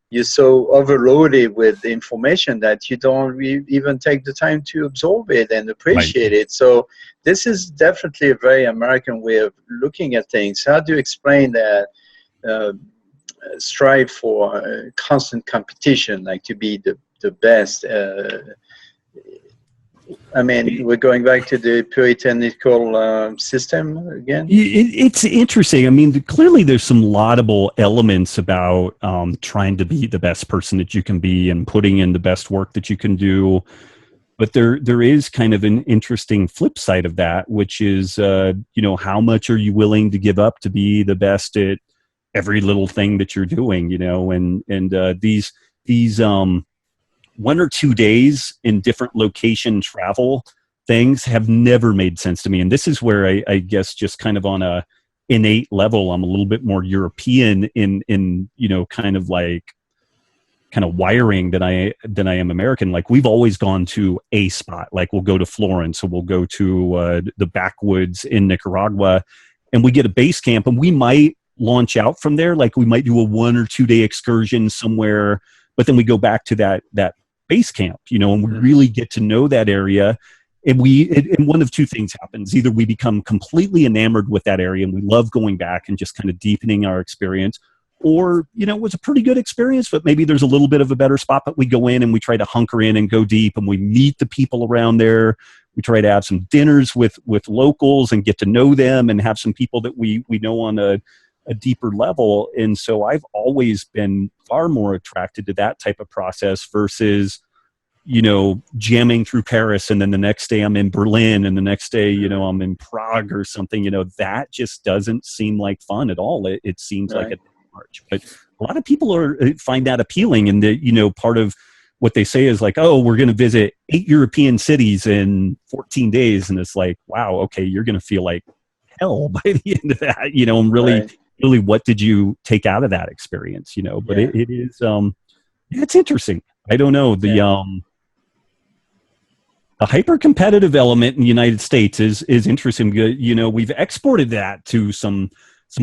you're so overloaded with information that you don't even take the time to absorb it and appreciate it. So this is definitely a very American way of looking at things. How do you explain that? Strive for constant competition, like to be the best. We're going back to the puritanical system again. It's interesting. Clearly there's some laudable elements about trying to be the best person that you can be and putting in the best work that you can do. But there is kind of an interesting flip side of that, which is, how much are you willing to give up to be the best at every little thing that you're doing, and these 1 or 2 days in different location travel things have never made sense to me. And this is where I guess just kind of on a innate level, I'm a little bit more European in kind of wiring than I am American. Like, we've always gone to a spot. Like, we'll go to Florence, or we'll go to the backwoods in Nicaragua, and we get a base camp, and we might launch out from there. Like, we might do a 1 or 2 day excursion somewhere, but then we go back to that base camp, and we really get to know that area. And and one of two things happens. Either we become completely enamored with that area and we love going back and just kind of deepening our experience, or, it was a pretty good experience, but maybe there's a little bit of a better spot, but we go in and we try to hunker in and go deep, and we meet the people around there. We try to have some dinners with locals and get to know them and have some people that we know on a deeper level. And so I've always been far more attracted to that type of process versus, jamming through Paris, and then the next day I'm in Berlin, and the next day, I'm in Prague or something. That just doesn't seem like fun at all. It seems like a march. But a lot of people find that appealing, and that, part of what they say is like, oh, we're going to visit 8 European cities in 14 days. And it's like, wow, okay, you're going to feel like hell by the end of that, and really, what did you take out of that experience, but it is, it's interesting. I don't know. The hyper-competitive element in the United States is interesting. We've exported that to some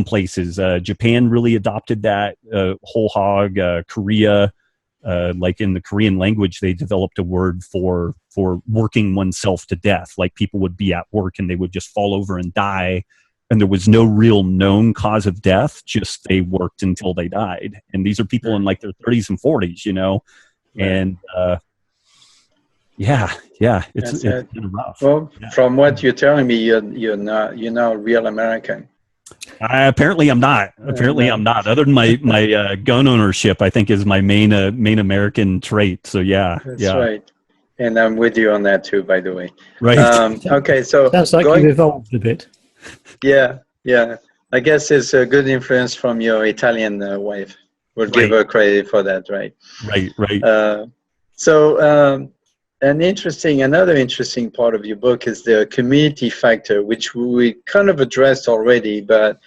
places. Japan really adopted that whole hog. Korea, like in the Korean language, they developed a word for working oneself to death. Like, people would be at work and they would just fall over and die, and there was no real known cause of death. Just they worked until they died. And these are people in like their 30s and 40s, and it's kind of rough. Well, from what you're telling me, you're not a real American. Apparently I'm not. I'm not. Other than my gun ownership, I think, is my main American trait. So that's right. And I'm with you on that too, by the way. Right. Okay, so sounds like you've evolved a bit. Yeah. I guess it's a good influence from your Italian wife. We'll give her credit for that, right? Right. Another interesting part of your book is the community factor, which we kind of addressed already, but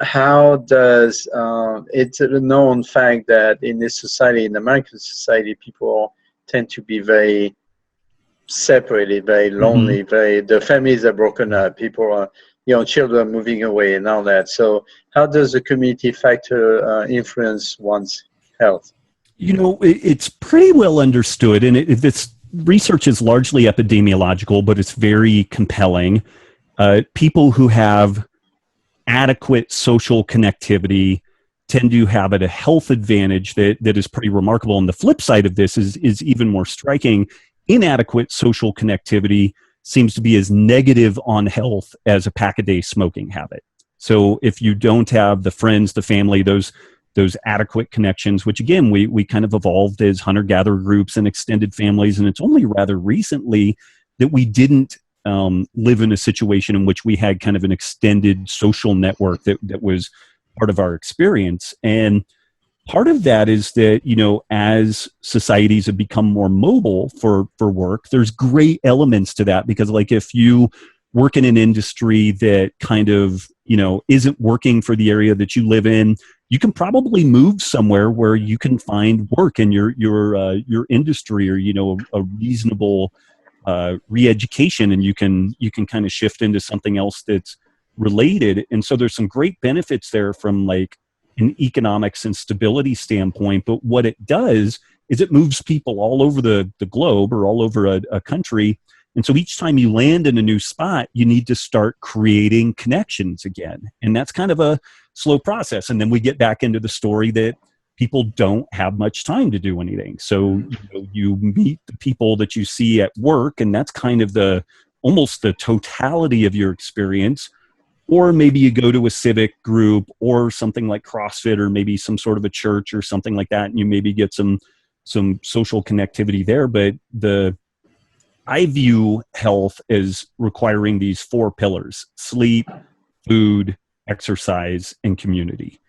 how does, it's a known fact that in this society, in American society, people tend to be very separated, very lonely, the families are broken up, people are, children moving away and all that. So how does the community factor influence one's health? It's pretty well understood, and this research is largely epidemiological, but it's very compelling. People who have adequate social connectivity tend to have a health advantage that is pretty remarkable. And the flip side of this is even more striking. Inadequate social connectivity seems to be as negative on health as a pack-a-day smoking habit. So if you don't have the friends, the family, those adequate connections, which again, we kind of evolved as hunter-gatherer groups and extended families, and it's only rather recently that we didn't live in a situation in which we had kind of an extended social network that was part of our experience. And part of that is that, as societies have become more mobile for work, there's great elements to that, because like if you work in an industry that kind of, isn't working for the area that you live in, you can probably move somewhere where you can find work in your industry, or, a reasonable re-education, and you can kind of shift into something else that's related. And so there's some great benefits there from like an economics and stability standpoint. But what it does is it moves people all over the globe, or all over a country. And so each time you land in a new spot, you need to start creating connections again. And that's kind of a slow process. And then we get back into the story that people don't have much time to do anything. So you meet the people that you see at work, and that's kind of almost the totality of your experience. Or maybe you go to a civic group or something like CrossFit, or maybe some sort of a church or something like that, and you maybe get some social connectivity there. But I view health as requiring these 4 pillars: sleep, food, exercise, and community.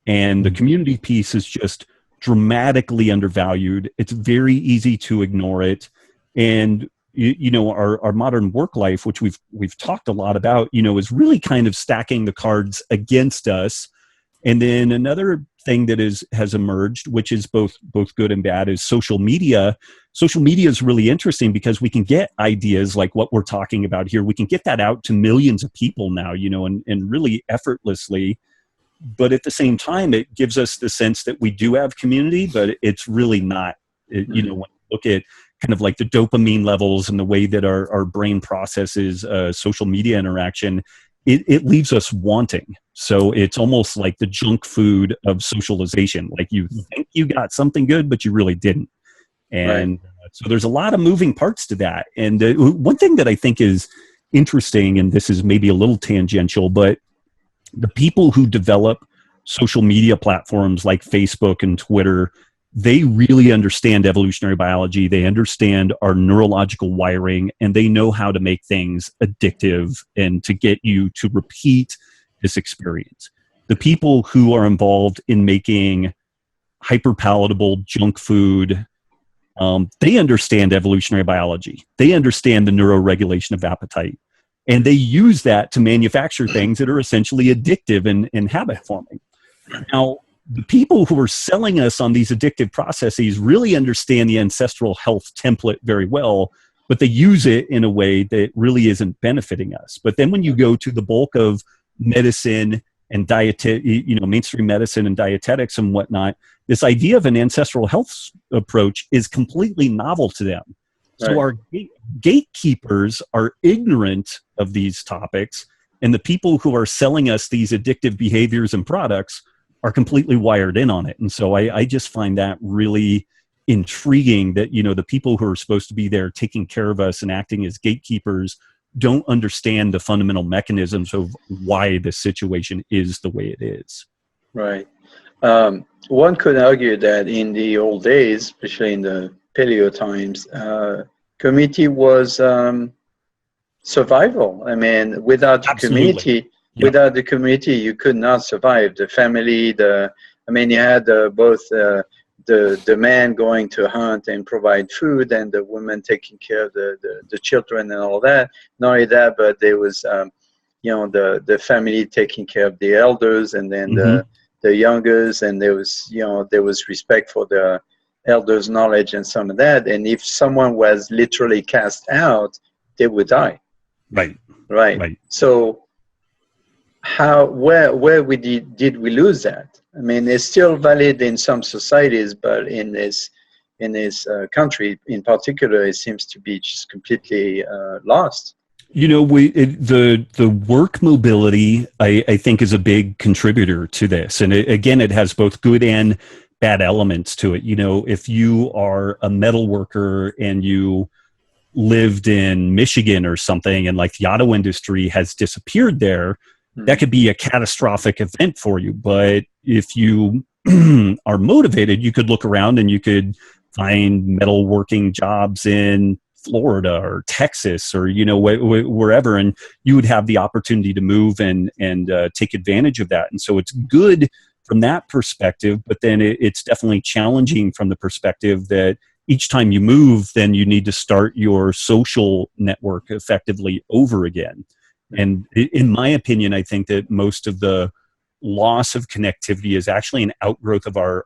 And the community piece is just dramatically undervalued. It's very easy to ignore it. And our modern work life, which we've talked a lot about, is really kind of stacking the cards against us. And then another thing that has emerged, which is both good and bad, is social media. Social media is really interesting because we can get ideas like what we're talking about here. We can get that out to millions of people now, and really effortlessly. But at the same time, it gives us the sense that we do have community, but it's really not. When you look at kind of like the dopamine levels and the way that our brain processes social media interaction, it leaves us wanting. So it's almost like the junk food of socialization. Like you think you got something good, but you really didn't. And so there's a lot of moving parts to that. And one thing that I think is interesting, and this is maybe a little tangential, but the people who develop social media platforms like Facebook and Twitter, they really understand evolutionary biology. They understand our neurological wiring, and they know how to make things addictive and to get you to repeat this experience. The people who are involved in making hyper-palatable junk food, they understand evolutionary biology. They understand the neuroregulation of appetite. And they use that to manufacture things that are essentially addictive and habit-forming. Now, the people who are selling us on these addictive processes really understand the ancestral health template very well, but they use it in a way that really isn't benefiting us. But then when you go to the bulk of medicine and mainstream medicine and dietetics and whatnot, this idea of an ancestral health approach is completely novel to them. So our gatekeepers are ignorant of these topics, and the people who are selling us these addictive behaviors and products are completely wired in on it. And so I just find that really intriguing that, the people who are supposed to be there taking care of us and acting as gatekeepers don't understand the fundamental mechanisms of why the situation is the way it is. Right. One could argue that in the old days, especially in the paleo times, community was survival. I mean, without the community, without the community, you could not survive. The family, you had both the man going to hunt and provide food, and the woman taking care of the children and all that. Not only that, but there was, the family taking care of the elders, and then the youngers, and there was respect for the elders' knowledge and some of that. And if someone was literally cast out, they would die. Right. So where did we lose that? I mean, it's still valid in some societies, but in this country in particular, it seems to be just completely lost. The work mobility, I think, is a big contributor to this. And it has both good and bad elements to it. If you are a metal worker and you lived in Michigan or something, and like the auto industry has disappeared there, that could be a catastrophic event for you. But if you are motivated, you could look around and you could find metalworking jobs in Florida or Texas or wherever, and you would have the opportunity to move and take advantage of that. And so it's good from that perspective, but then it's definitely challenging from the perspective that each time you move, then you need to start your social network effectively over again. And in my opinion, I think that most of the loss of connectivity is actually an outgrowth of our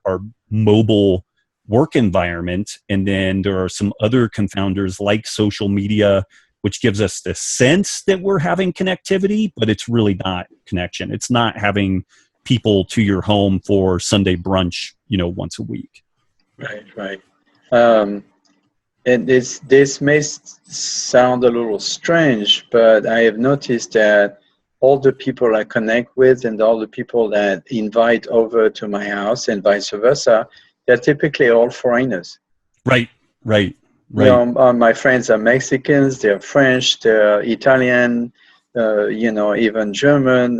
mobile work environment. And then there are some other confounders like social media, which gives us the sense that we're having connectivity, but it's really not connection. It's not having people to your home for Sunday brunch, once a week. Right. And this may sound a little strange, but I have noticed that all the people I connect with and all the people that invite over to my house and vice versa, they're typically all foreigners. Right. My friends are Mexicans, they're French, they're Italian, even German,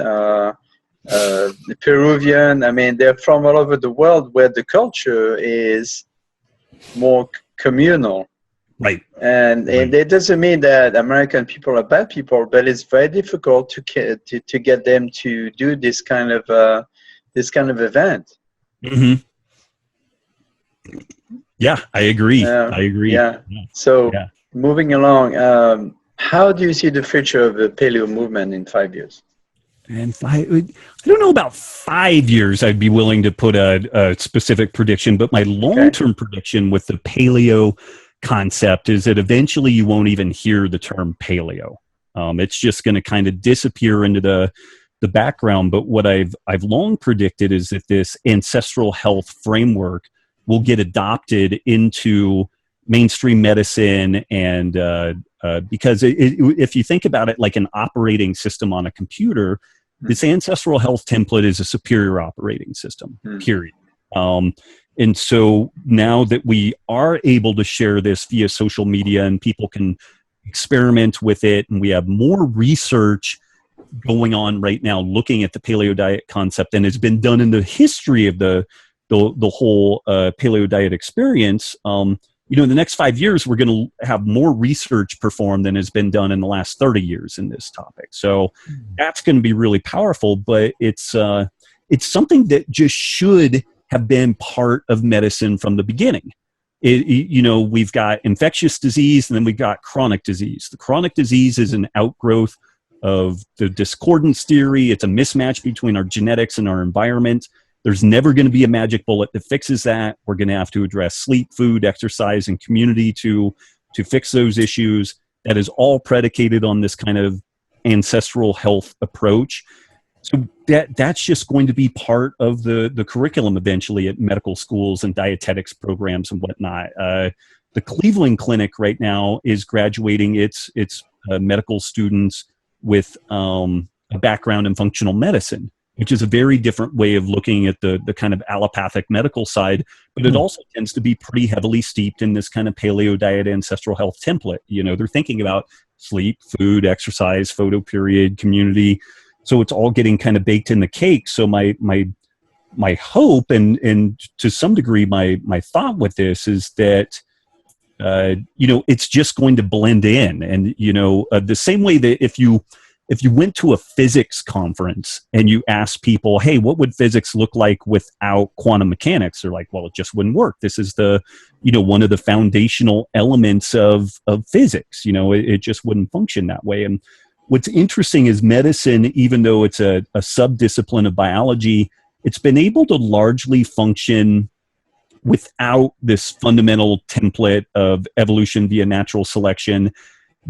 Peruvian. I mean, they're from all over the world where the culture is more communal. Right. And it doesn't mean that American people are bad people, but it's very difficult to get them to do this kind of event. Mm-hmm. Yeah, I agree. Yeah. So moving along, how do you see the future of the paleo movement in 5 years? And I don't know about 5 years. I'd be willing to put a specific prediction, but my long-term prediction with the paleo concept is that eventually you won't even hear the term paleo. It's just going to kind of disappear into the background. But what I've long predicted is that this ancestral health framework will get adopted into mainstream medicine, and because if you think about it like an operating system on a computer, this ancestral health template is a superior operating system, period. And so now that we are able to share this via social media and people can experiment with it, and we have more research going on right now looking at the paleo diet concept, and it's been done in the history of the whole paleo diet experience. In the next 5 years, we're going to have more research performed than has been done in the last 30 years in this topic. So that's going to be really powerful, but it's something that just should have been part of medicine from the beginning. We've got infectious disease, and then we've got chronic disease. The chronic disease is an outgrowth of the discordance theory. It's a mismatch between our genetics and our environment. There's never going to be a magic bullet that fixes that. We're going to have to address sleep, food, exercise, and community to fix those issues. That is all predicated on this kind of ancestral health approach. So that's just going to be part of the curriculum eventually at medical schools and dietetics programs and whatnot. The Cleveland Clinic right now is graduating its medical students with a background in functional medicine, which is a very different way of looking at the kind of allopathic medical side, but it also tends to be pretty heavily steeped in this kind of paleo diet ancestral health template. They're thinking about sleep, food, exercise, photo period, community. So it's all getting kind of baked in the cake. So my hope and to some degree my thought with this is that it's just going to blend in, and the same way that if you went to a physics conference and you asked people, hey, what would physics look like without quantum mechanics? They're like, well, it just wouldn't work. This is one of the foundational elements of physics. It just wouldn't function that way. And what's interesting is medicine, even though it's a sub-discipline of biology, it's been able to largely function without this fundamental template of evolution via natural selection,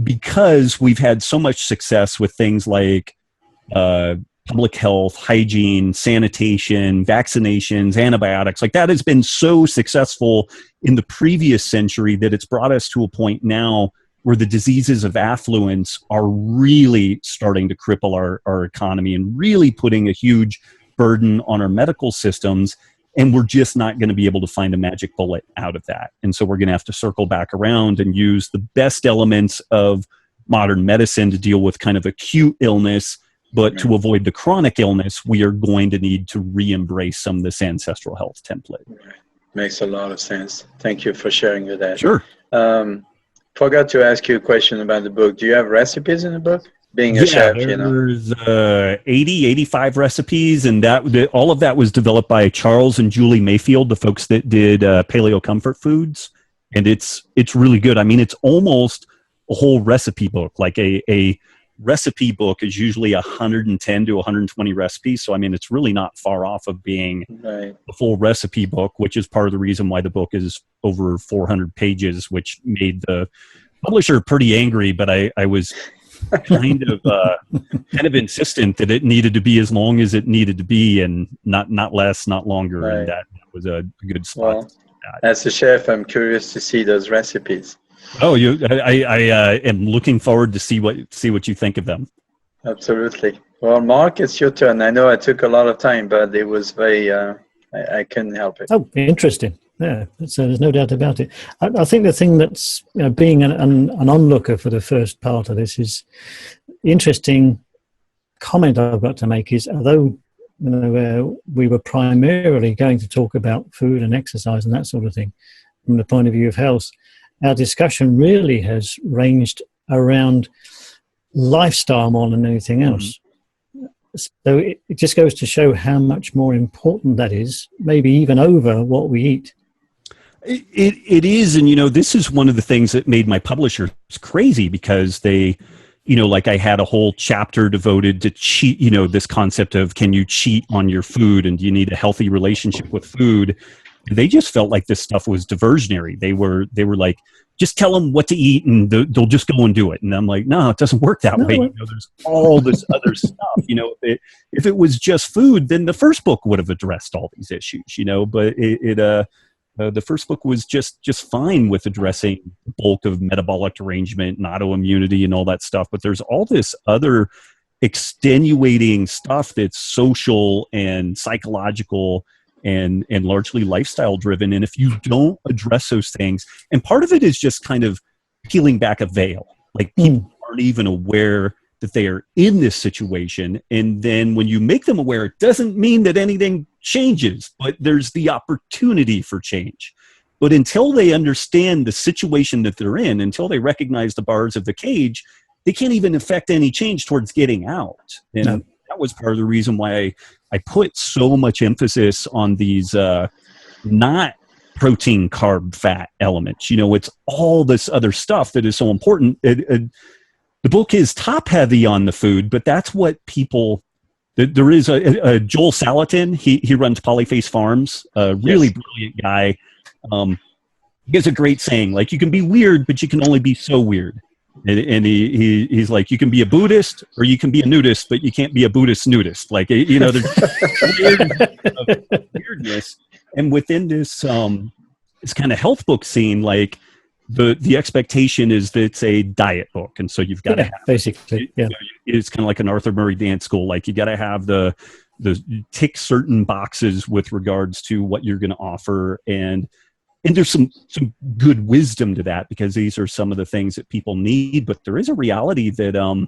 because we've had so much success with things like public health, hygiene, sanitation, vaccinations, antibiotics. Like that has been so successful in the previous century that it's brought us to a point now where the diseases of affluence are really starting to cripple our economy and really putting a huge burden on our medical systems. And we're just not going to be able to find a magic bullet out of that. And so we're going to have to circle back around and use the best elements of modern medicine to deal with kind of acute illness. But to avoid the chronic illness, we are going to need to re-embrace some of this ancestral health template. Right. Makes a lot of sense. Thank you for sharing with that. Sure. Forgot to ask you a question about the book. Do you have recipes in the book? Being a chef, there's 85 recipes, and all of that was developed by Charles and Julie Mayfield, the folks that did Paleo Comfort Foods, and it's really good. I mean, it's almost a whole recipe book. Like a recipe book is usually 110 to 120 recipes, so I mean, it's really not far off of being a full recipe book, which is part of the reason why the book is over 400 pages, which made the publisher pretty angry. But I was kind of insistent that it needed to be as long as it needed to be, and not less, not longer. Right. And that was a good spot. Well, as a chef, I'm curious to see those recipes. Oh, I am looking forward to see what you think of them. Absolutely. Well, Mark, it's your turn. I know I took a lot of time, but it was very, I couldn't help it. Oh, interesting. Yeah, so there's no doubt about it. I think the thing that's, being an onlooker for the first part of this is the interesting comment I've got to make is, although we were primarily going to talk about food and exercise and that sort of thing from the point of view of health, our discussion really has ranged around lifestyle more than anything else. So it just goes to show how much more important that is, maybe even over what we eat. It is. And, this is one of the things that made my publishers crazy, because they, like I had a whole chapter devoted to cheat, this concept of, can you cheat on your food, and do you need a healthy relationship with food? They just felt like this stuff was diversionary. They were like, just tell them what to eat and they'll just go and do it. And I'm like, no, it doesn't work that way. There's all this other stuff. If it was just food, then the first book would have addressed all these issues. But the first book was just fine with addressing the bulk of metabolic derangement and autoimmunity and all that stuff. But there's all this other extenuating stuff that's social and psychological and largely lifestyle driven. And if you don't address those things, and part of it is just kind of peeling back a veil, like people aren't even aware that they are in this situation. And then when you make them aware, it doesn't mean that anything changes, but there's the opportunity for change. But until they understand the situation that they're in, until they recognize the bars of the cage, they can't even affect any change towards getting out. And that was part of the reason why I put so much emphasis on these not protein, carb, fat elements. It's all this other stuff that is so important. The book is top heavy on the food, but that's what people... There is a Joel Salatin. He runs Polyface Farms, a really brilliant guy. He has a great saying, like, you can be weird, but you can only be so weird. And he's like, you can be a Buddhist or you can be a nudist, but you can't be a Buddhist nudist. Like, there's weirdness. And within this kind of health book scene, like the expectation is that it's a diet book. And so you've got to have, basically, it's kind of like an Arthur Murray dance school. Like, you got to have the tick certain boxes with regards to what you're going to offer. And there's some good wisdom to that, because these are some of the things that people need. But there is a reality that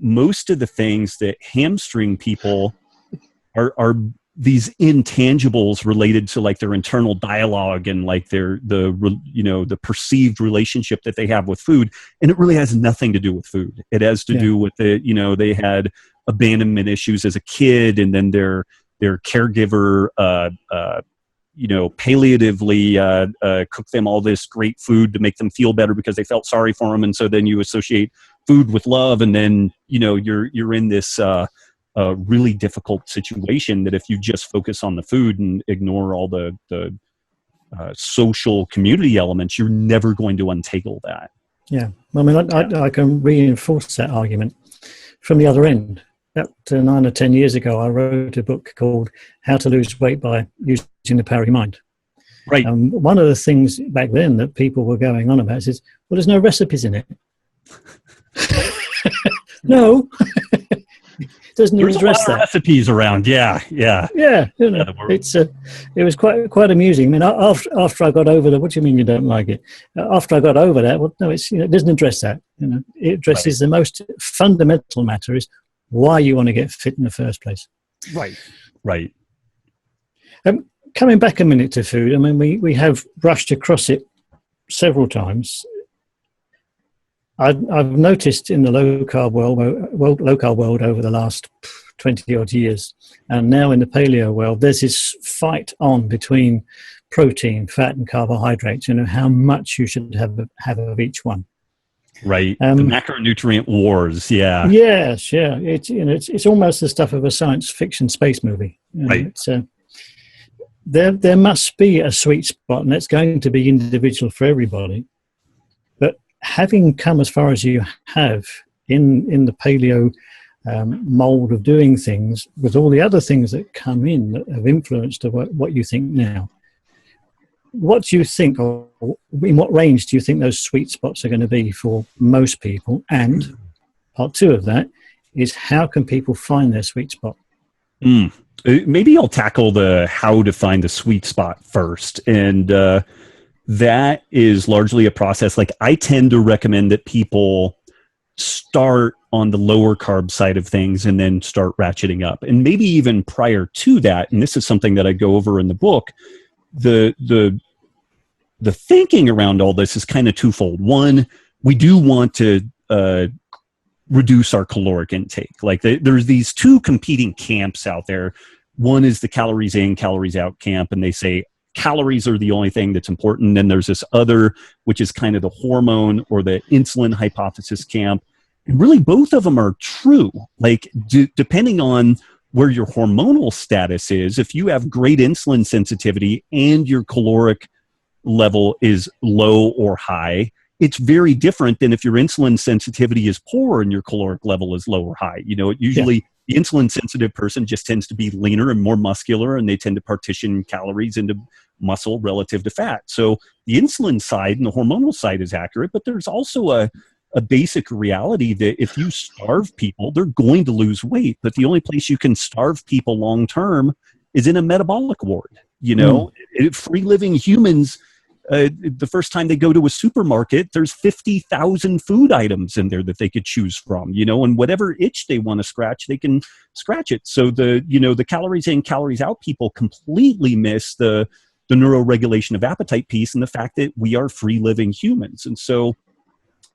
most of the things that hamstring people are these intangibles related to, like, their internal dialogue and, like, the perceived relationship that they have with food. And it really has nothing to do with food. It has to do with they had abandonment issues as a kid, and then their caregiver palliatively cook them all this great food to make them feel better because they felt sorry for them. And so then you associate food with love, and then you're in this really difficult situation that if you just focus on the food and ignore all the social community elements, you're never going to untangle that. Yeah, I mean, I can reinforce that argument from the other end. About 9 or 10 years ago, I wrote a book called How to Lose Weight by Using the Power of Your Mind. Right. One of the things back then that people were going on about is, well, there's no recipes in it. No. Doesn't There's address a lot that. of recipes around. Yeah. It was quite amusing. I mean, after I got over what do you mean you don't like it? After I got over that, well, no, it doesn't address that. It addresses the most fundamental matter is why you want to get fit in the first place. Right. Coming back a minute to food, I mean, we have brushed across it several times. I've noticed in the low carb world over the last 20 odd years, and now in the paleo world, there's this fight on between protein, fat, and carbohydrates. How much you should have of each one. Right, the macronutrient wars. Yeah. Yes, yeah. It's almost the stuff of a science fiction space movie. Right. There must be a sweet spot, and it's going to be individual for everybody. But having come as far as you have in the paleo mold of doing things, with all the other things that come in that have influenced what you think now, what do you think, or in what range do you think those sweet spots are going to be for most people? And part two of that is, how can people find their sweet spot? Maybe I'll tackle the how to find the sweet spot first. And that is largely a process. Like, I tend to recommend that people start on the lower carb side of things and then start ratcheting up. And maybe even prior to that, and this is something that I go over in the book, the the thinking around all this is kind of twofold. One, we do want to reduce our caloric intake. Like there's these two competing camps out there. One is the calories in, calories out camp, and they say calories are the only thing that's important. Then there's this other, which is kind of the hormone or the insulin hypothesis camp. And really, both of them are true. Like depending on where your hormonal status is, if you have great insulin sensitivity and your caloric level is low or high, it's very different than if your insulin sensitivity is poor and your caloric level is low or high. You know, usually the insulin sensitive person just tends to be leaner and more muscular, and they tend to partition calories into muscle relative to fat. So the insulin side and the hormonal side is accurate, but there's also a basic reality that if you starve people, they're going to lose weight. But the only place you can starve people long term is in a metabolic ward. You know, free living humans, the first time they go to a supermarket, there's 50,000 food items in there that they could choose from, you know, and whatever itch they want to scratch, they can scratch it. So the calories in, calories out people completely miss the neuroregulation of appetite piece and the fact that we are free living humans. And so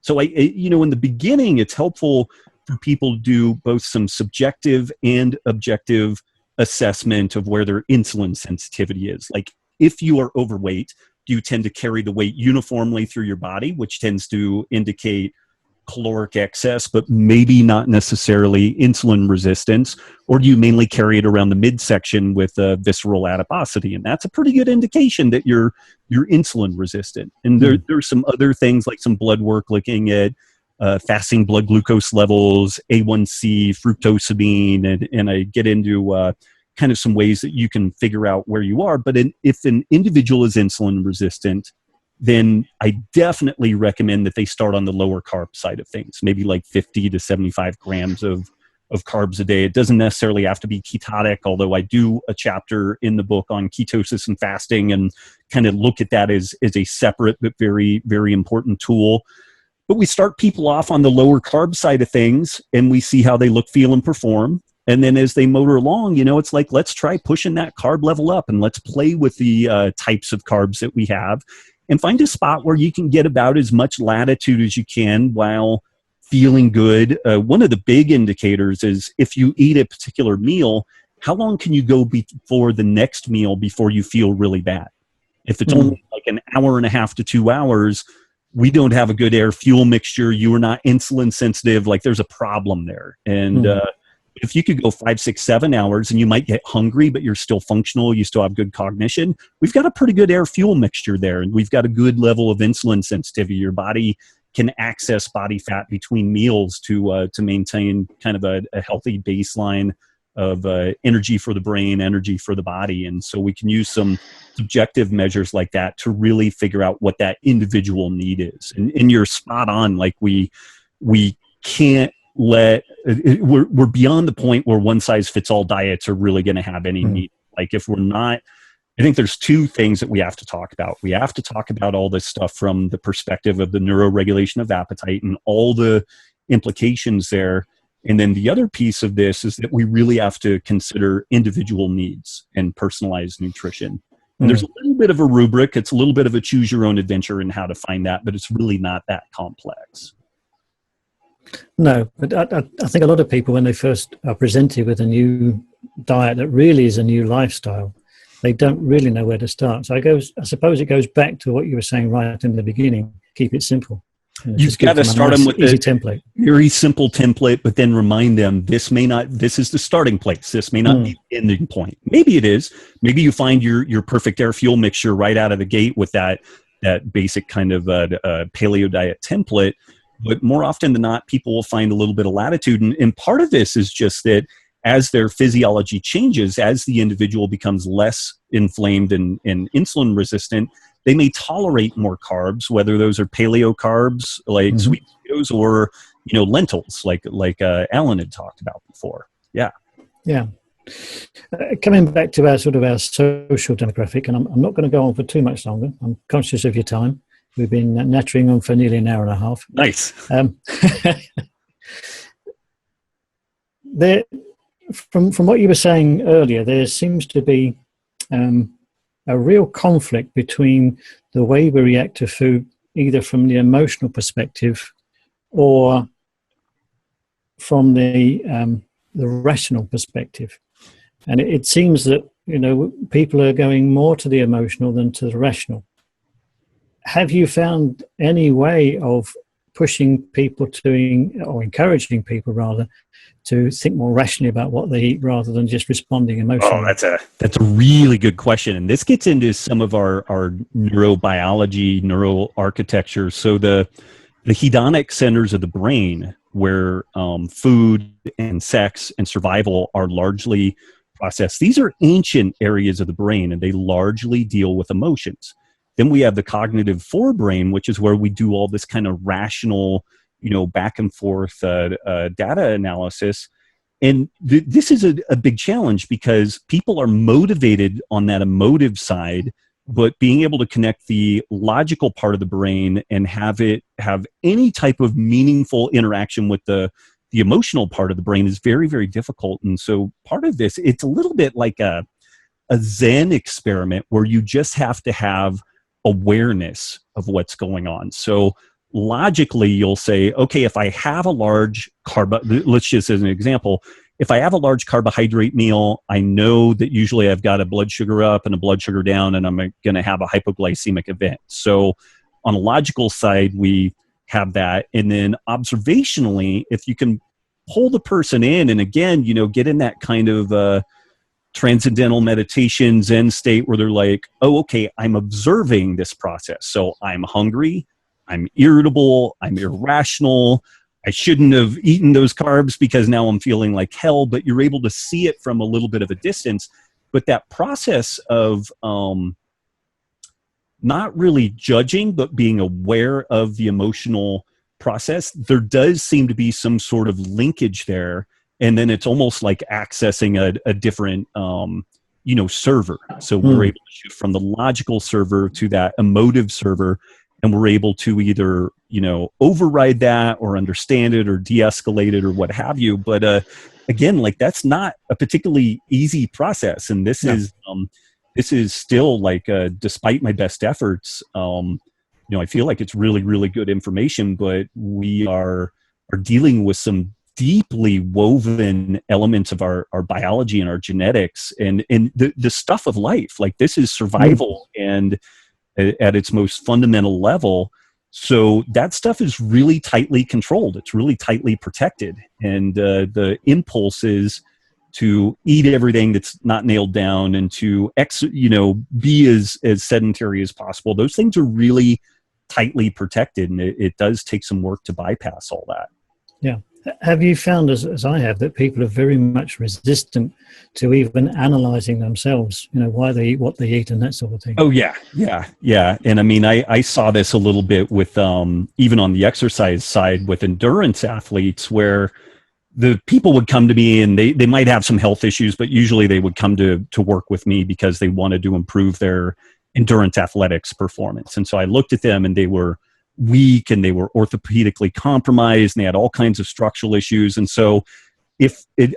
in the beginning, it's helpful for people to do both some subjective and objective assessment of where their insulin sensitivity is. Like if you are overweight, do you tend to carry the weight uniformly through your body, which tends to indicate caloric excess, but maybe not necessarily insulin resistance? Or do you mainly carry it around the midsection with visceral adiposity? And that's a pretty good indication that you're insulin resistant. And there's some other things like some blood work looking at fasting blood glucose levels, A1C, fructosamine, and I get into kind of some ways that you can figure out where you are. But if an individual is insulin resistant, then I definitely recommend that they start on the lower carb side of things, maybe like 50 to 75 grams of carbs a day. It doesn't necessarily have to be ketotic, although I do a chapter in the book on ketosis and fasting and kind of look at that as a separate but very, very important tool. But we start people off on the lower carb side of things and we see how they look, feel, and perform. And then as they motor along, you know, it's like, let's try pushing that carb level up and let's play with the types of carbs that we have and find a spot where you can get about as much latitude as you can while feeling good. One of the big indicators is if you eat a particular meal, how long can you go before the next meal before you feel really bad? If it's only like an hour and a half to 2 hours, we don't have a good air fuel mixture. You are not insulin sensitive. Like there's a problem there. And if you could go 5, 6, 7 hours and you might get hungry, but you're still functional, you still have good cognition, we've got a pretty good air fuel mixture there. And we've got a good level of insulin sensitivity. Your body can access body fat between meals to maintain kind of a healthy baseline of energy for the brain, energy for the body. And so we can use some subjective measures like that to really figure out what that individual need is. And you're spot on. Like we can't we're beyond the point where one size fits all diets are really going to have any need. Like if we're not, I think there's two things that we have to talk about. We have to talk about all this stuff from the perspective of the neuroregulation of appetite and all the implications there. And then the other piece of this is that we really have to consider individual needs and personalized nutrition. And there's a little bit of a rubric. It's a little bit of a choose your own adventure in how to find that, but it's really not that complex. No, but I think a lot of people, when they first are presented with a new diet that really is a new lifestyle, they don't really know where to start. So I suppose it goes back to what you were saying right in the beginning, keep it simple. You've got to start them with easy template. Very simple template, but then remind them this is the starting place. This may not be the ending point. Maybe it is. Maybe you find your perfect air fuel mixture right out of the gate with that basic kind of paleo diet template. But more often than not, people will find a little bit of latitude. And part of this is just that as their physiology changes, as the individual becomes less inflamed and insulin resistant, they may tolerate more carbs, whether those are paleo carbs like sweet potatoes or, lentils like Alain had talked about before. Yeah. Yeah. Coming back to our social demographic, and I'm not going to go on for too much longer. I'm conscious of your time. We've been nattering on for nearly an hour and a half. Nice. From what you were saying earlier, there seems to be a a real conflict between the way we react to food, either from the emotional perspective or from the rational perspective. And it seems that, people are going more to the emotional than to the rational. Have you found any way of pushing people or encouraging people rather, to think more rationally about what they eat rather than just responding emotionally? Oh, that's a really good question. And this gets into some of our neurobiology, neuroarchitecture. So the hedonic centers of the brain, where food and sex and survival are largely processed. These are ancient areas of the brain, and they largely deal with emotions. Then we have the cognitive forebrain, which is where we do all this kind of rational, back and forth data analysis. And this is a big challenge, because people are motivated on that emotive side, but being able to connect the logical part of the brain and have it have any type of meaningful interaction with the emotional part of the brain is very, very difficult. And so part of this, it's a little bit like a Zen experiment, where you just have to have awareness of what's going on. So logically, you'll say, okay, if I have a large let's just as an example, if I have a large carbohydrate meal, I know that usually I've got a blood sugar up and a blood sugar down, and I'm going to have a hypoglycemic event. So on a logical side, we have that. And then observationally, if you can pull the person in and again, get in that kind of transcendental meditation Zen state where they're like, oh, okay, I'm observing this process. So I'm hungry, I'm irritable, I'm irrational, I shouldn't have eaten those carbs because now I'm feeling like hell. But you're able to see it from a little bit of a distance. But that process of not really judging, but being aware of the emotional process, there does seem to be some sort of linkage there. And then it's almost like accessing a different, server. So we're able to shoot from the logical server to that emotive server, and we're able to either, override that or understand it or de-escalate it or what have you. But again, like, that's not a particularly easy process. And this is still like, despite my best efforts, I feel like it's really, really good information, but we are dealing with some deeply woven elements of our biology and our genetics and the stuff of life. Like, this is survival and at its most fundamental level. So that stuff is really tightly controlled. It's really tightly protected. And the impulse is to eat everything that's not nailed down and to be as sedentary as possible. Those things are really tightly protected, and it does take some work to bypass all that. Yeah. Have you found, as I have, that people are very much resistant to even analyzing themselves, why they eat what they eat and that sort of thing? Oh, yeah. And I mean, I saw this a little bit with even on the exercise side with endurance athletes, where the people would come to me and they might have some health issues, but usually they would come to work with me because they wanted to improve their endurance athletics performance. And so I looked at them, and they were weak and they were orthopedically compromised and they had all kinds of structural issues. And so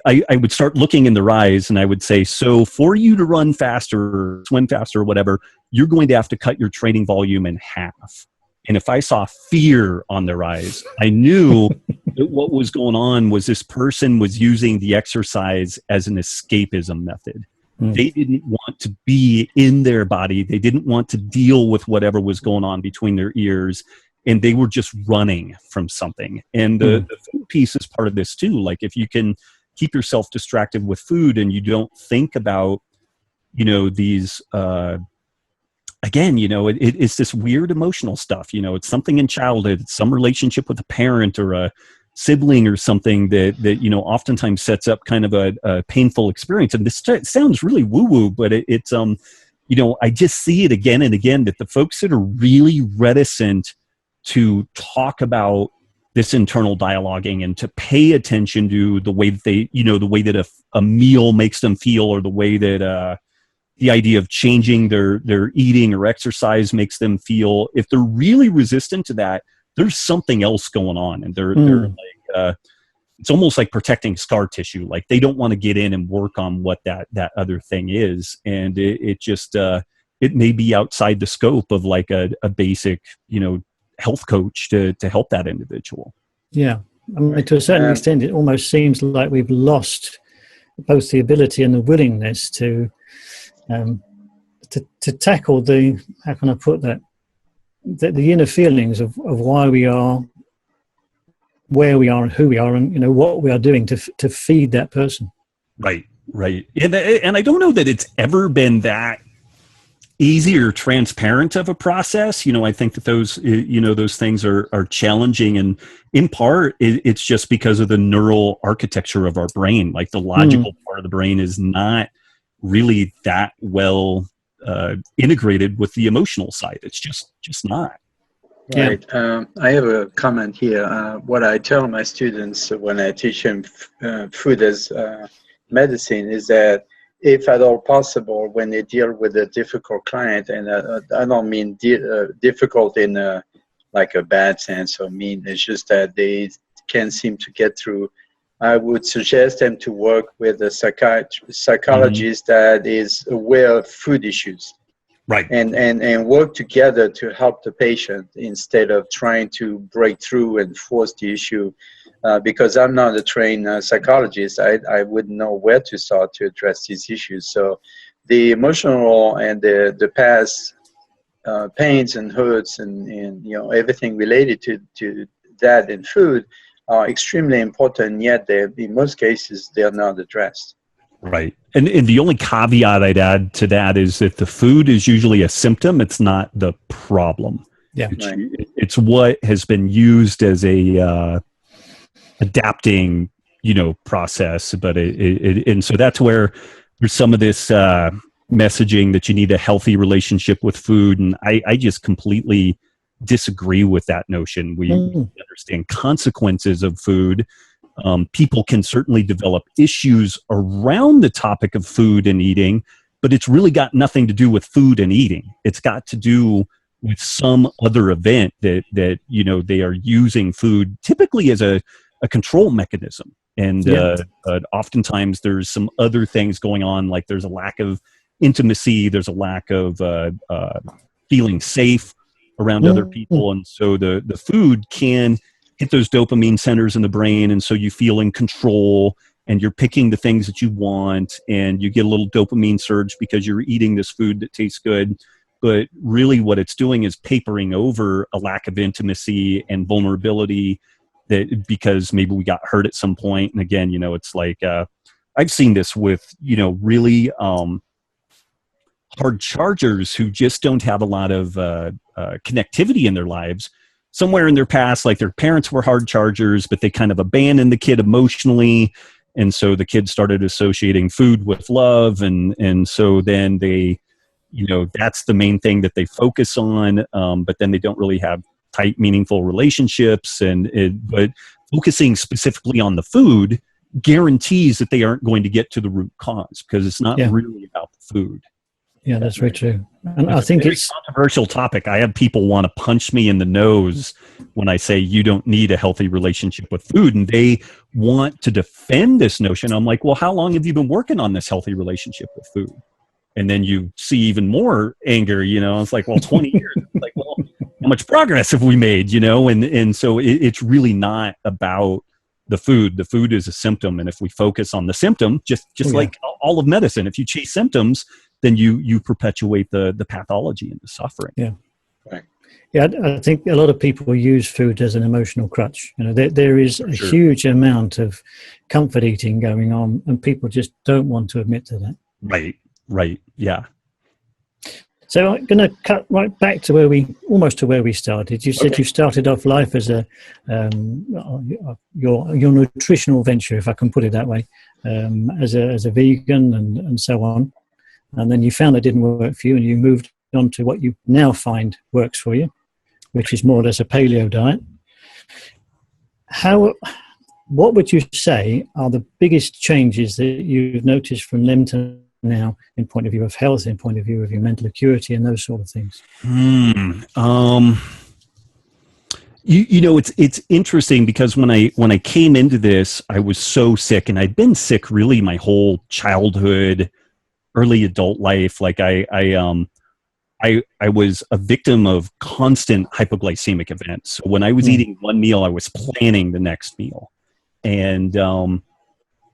I would start looking in their eyes and I would say, so for you to run faster or swim faster or whatever, you're going to have to cut your training volume in half. And if I saw fear on their eyes, I knew that what was going on was this person was using the exercise as an escapism method. They didn't want to be in their body. They didn't want to deal with whatever was going on between their ears. And they were just running from something. And the food piece is part of this too. Like, if you can keep yourself distracted with food and you don't think about, these, again, it's this weird emotional stuff. It's something in childhood, it's some relationship with a parent or a sibling or something that oftentimes sets up kind of a painful experience. And this sounds really woo-woo, but it's I just see it again and again, that the folks that are really reticent to talk about this internal dialoguing and to pay attention to the way that they, the way that a meal makes them feel, or the way that the idea of changing their eating or exercise makes them feel, if they're really resistant to that, there's something else going on. And they're like, it's almost like protecting scar tissue. Like, they don't want to get in and work on what that other thing is. And it it may be outside the scope of like a basic, health coach to help that individual. Yeah. I mean, to a certain extent, it almost seems like we've lost both the ability and the willingness to tackle the, how can I put that, the inner feelings of why we are where we are and who we are, and what we are doing to feed that person. Right. And I don't know that it's ever been that easy or transparent of a process. I think that those things are challenging, and in part it's just because of the neural architecture of our brain. Like the logical part of the brain is not really that well integrated with the emotional side. It's just not. Right. I have a comment here. What I tell my students when I teach them food as medicine is that if at all possible, when they deal with a difficult client, and I don't mean difficult in like a bad sense or mean, it's just that they can't seem to get through, I would suggest them to work with a psychologist that is aware of food issues. Right. And work together to help the patient instead of trying to break through and force the issue. Because I'm not a trained psychologist, I wouldn't know where to start to address these issues. So the emotional and the past pains and hurts and everything related to that in food are extremely important, yet in most cases they're not addressed. Right. And the only caveat I'd add to that is that the food is usually a symptom. It's not the problem. Yeah. It's what has been used as a adapting, process. But and so that's where there's some of this messaging that you need a healthy relationship with food. And I just completely disagree with that notion. We understand consequences of food. People can certainly develop issues around the topic of food and eating, but it's really got nothing to do with food and eating. It's got to do with some other event that they are using food typically as a control mechanism. And oftentimes there's some other things going on, like there's a lack of intimacy, there's a lack of feeling safe around other people. And so the food can hit those dopamine centers in the brain, and so you feel in control and you're picking the things that you want, and you get a little dopamine surge because you're eating this food that tastes good. But really what it's doing is papering over a lack of intimacy and vulnerability, that because maybe we got hurt at some point. And again, it's like I've seen this with really hard chargers who just don't have a lot of connectivity in their lives. Somewhere in their past, like their parents were hard chargers, but they kind of abandoned the kid emotionally. And so the kid started associating food with love. And so then they, that's the main thing that they focus on. But then they don't really have tight, meaningful relationships. But focusing specifically on the food guarantees that they aren't going to get to the root cause, because it's not really about the food. Yeah, that's very true. And I think it's a controversial topic. I have people want to punch me in the nose when I say you don't need a healthy relationship with food, and they want to defend this notion. I'm like, well, how long have you been working on this healthy relationship with food? And then you see even more anger, It's like, well, 20 years. It's like, well, how much progress have we made, And so it's really not about the food. The food is a symptom. And if we focus on the symptom, just like all of medicine, if you chase symptoms, then you perpetuate the pathology and the suffering. Yeah. Right. Yeah, I think a lot of people use food as an emotional crutch. There is a huge amount of comfort eating going on, and people just don't want to admit to that. Right. Yeah. So I'm going to cut right back to where we started. You said you started off life as your nutritional venture, if I can put it that way, as a vegan and so on. And then you found that didn't work for you, and you moved on to what you now find works for you, which is more or less a paleo diet. What would you say are the biggest changes that you've noticed from then to now, in point of view of health, in point of view of your mental acuity, and those sort of things? It's interesting, because when I came into this, I was so sick, and I'd been sick really my whole childhood, early adult life. Like I I was a victim of constant hypoglycemic events. So when I was eating one meal, I was planning the next meal. And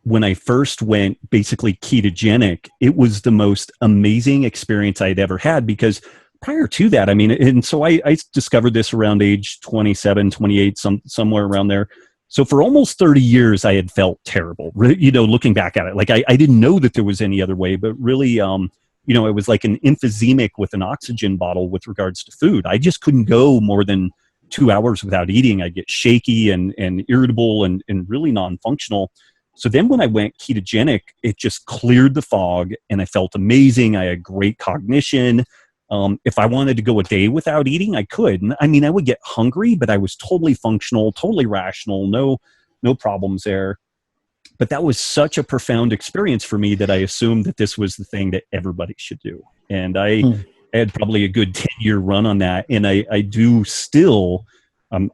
when I first went basically ketogenic, it was the most amazing experience I'd ever had, because prior to that, I mean, and so I discovered this around age 27, 28, somewhere around there. So for almost 30 years, I had felt terrible, you know, looking back at it. Like I didn't know that there was any other way, but really, you know, it was like an emphysemic with an oxygen bottle with regards to food. I just couldn't go more than 2 hours without eating. I'd get shaky and irritable and really non-functional. So then when I went ketogenic, it just cleared the fog and I felt amazing. I had great cognition. If I wanted to go a day without eating, I could. And I mean, I would get hungry, but I was totally functional, totally rational, no problems there. But that was such a profound experience for me that I assumed that this was the thing that everybody should do. And I had probably a good 10-year run on that. And I do still, I'm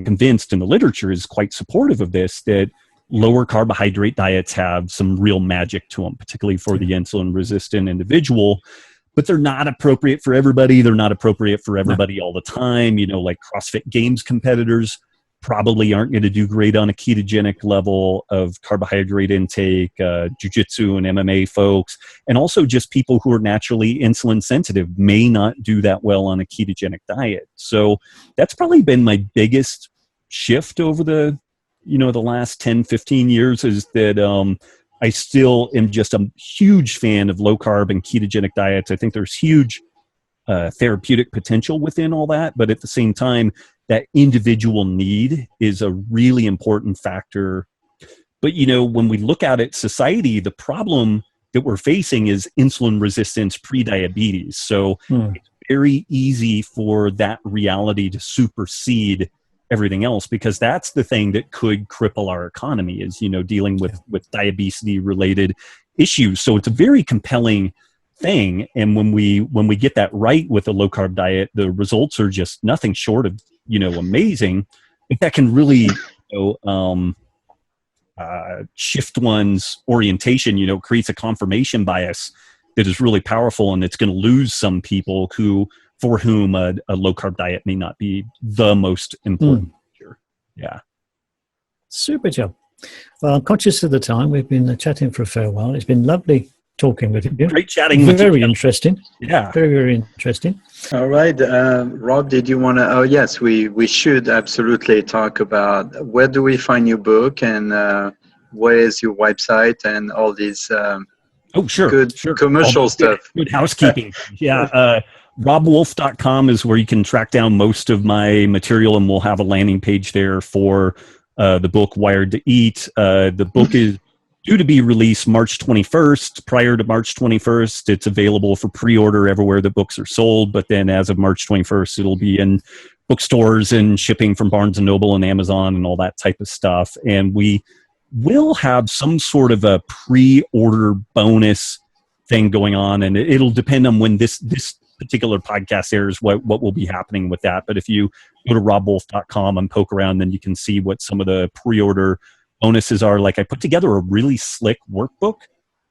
convinced, and the literature is quite supportive of this, that lower carbohydrate diets have some real magic to them, particularly for the insulin resistant individual. But they're not appropriate for everybody. They're not appropriate for everybody all the time. You know, like CrossFit Games competitors probably aren't going to do great on a ketogenic level of carbohydrate intake, jiu-jitsu and MMA folks, and also just people who are naturally insulin sensitive may not do that well on a ketogenic diet. So that's probably been my biggest shift over the last 10, 15 years, is that I still am just a huge fan of low carb and ketogenic diets. I think there's huge therapeutic potential within all that, but at the same time, that individual need is a really important factor. But, you know, when we look at it, society, the problem that we're facing is insulin resistance pre-diabetes. So it's very easy for that reality to supersede everything else, because that's the thing that could cripple our economy, is, you know, dealing with diabetes related issues. So it's a very compelling thing. And when we get that right with a low carb diet, the results are just nothing short of, you know, amazing. But that can really, you know, shift one's orientation, you know, creates a confirmation bias that is really powerful, and it's going to lose some people for whom a low carb diet may not be the most important feature. Yeah. Super job. Well, I'm conscious of the time. We've been chatting for a fair while. It's been lovely talking with you. Great chatting with you. Very interesting. Yeah. Very, very interesting. All right. Rob, did you want to, oh yes, we should absolutely talk about where do we find your book, and where is your website, and all these good commercial stuff. Good housekeeping. Yeah. RobbWolf.com is where you can track down most of my material, and we'll have a landing page there for the book Wired to Eat. The book is due to be released March 21st. Prior to March 21st, it's available for pre-order everywhere that books are sold. But then as of March 21st, it'll be in bookstores and shipping from Barnes & Noble and Amazon and all that type of stuff. And we will have some sort of a pre-order bonus thing going on. And it'll depend on when this particular podcast airs, what will be happening with that. But if you go to robbwolf.com and poke around, then you can see what some of the pre-order bonuses are. Like, I put together a really slick workbook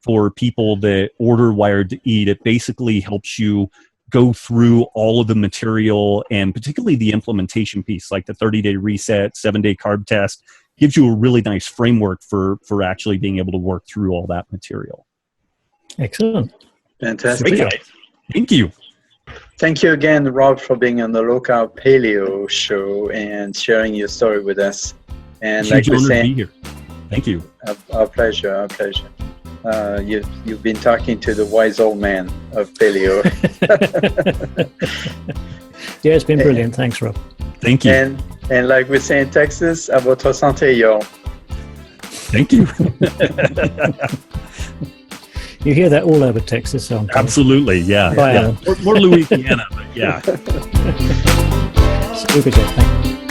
for people that order Wired to Eat. It basically helps you go through all of the material, and particularly the implementation piece, like the 30-day reset, 7-day carb test, gives you a really nice framework for actually being able to work through all that material. Excellent. Fantastic. Thank you. Thank you again, Rob, for being on the Low Carb Paleo show and sharing your story with us. And like we say, here. Thank you. Our pleasure. Our pleasure. You've been talking to the wise old man of paleo. Yeah, it's been brilliant. Thanks, Rob. Thank you. And like we say in Texas, à votre santé, y'all. Thank you. You hear that all over Texas. So absolutely, yeah. Bye, More Louisiana, but yeah. Super job. Thank you.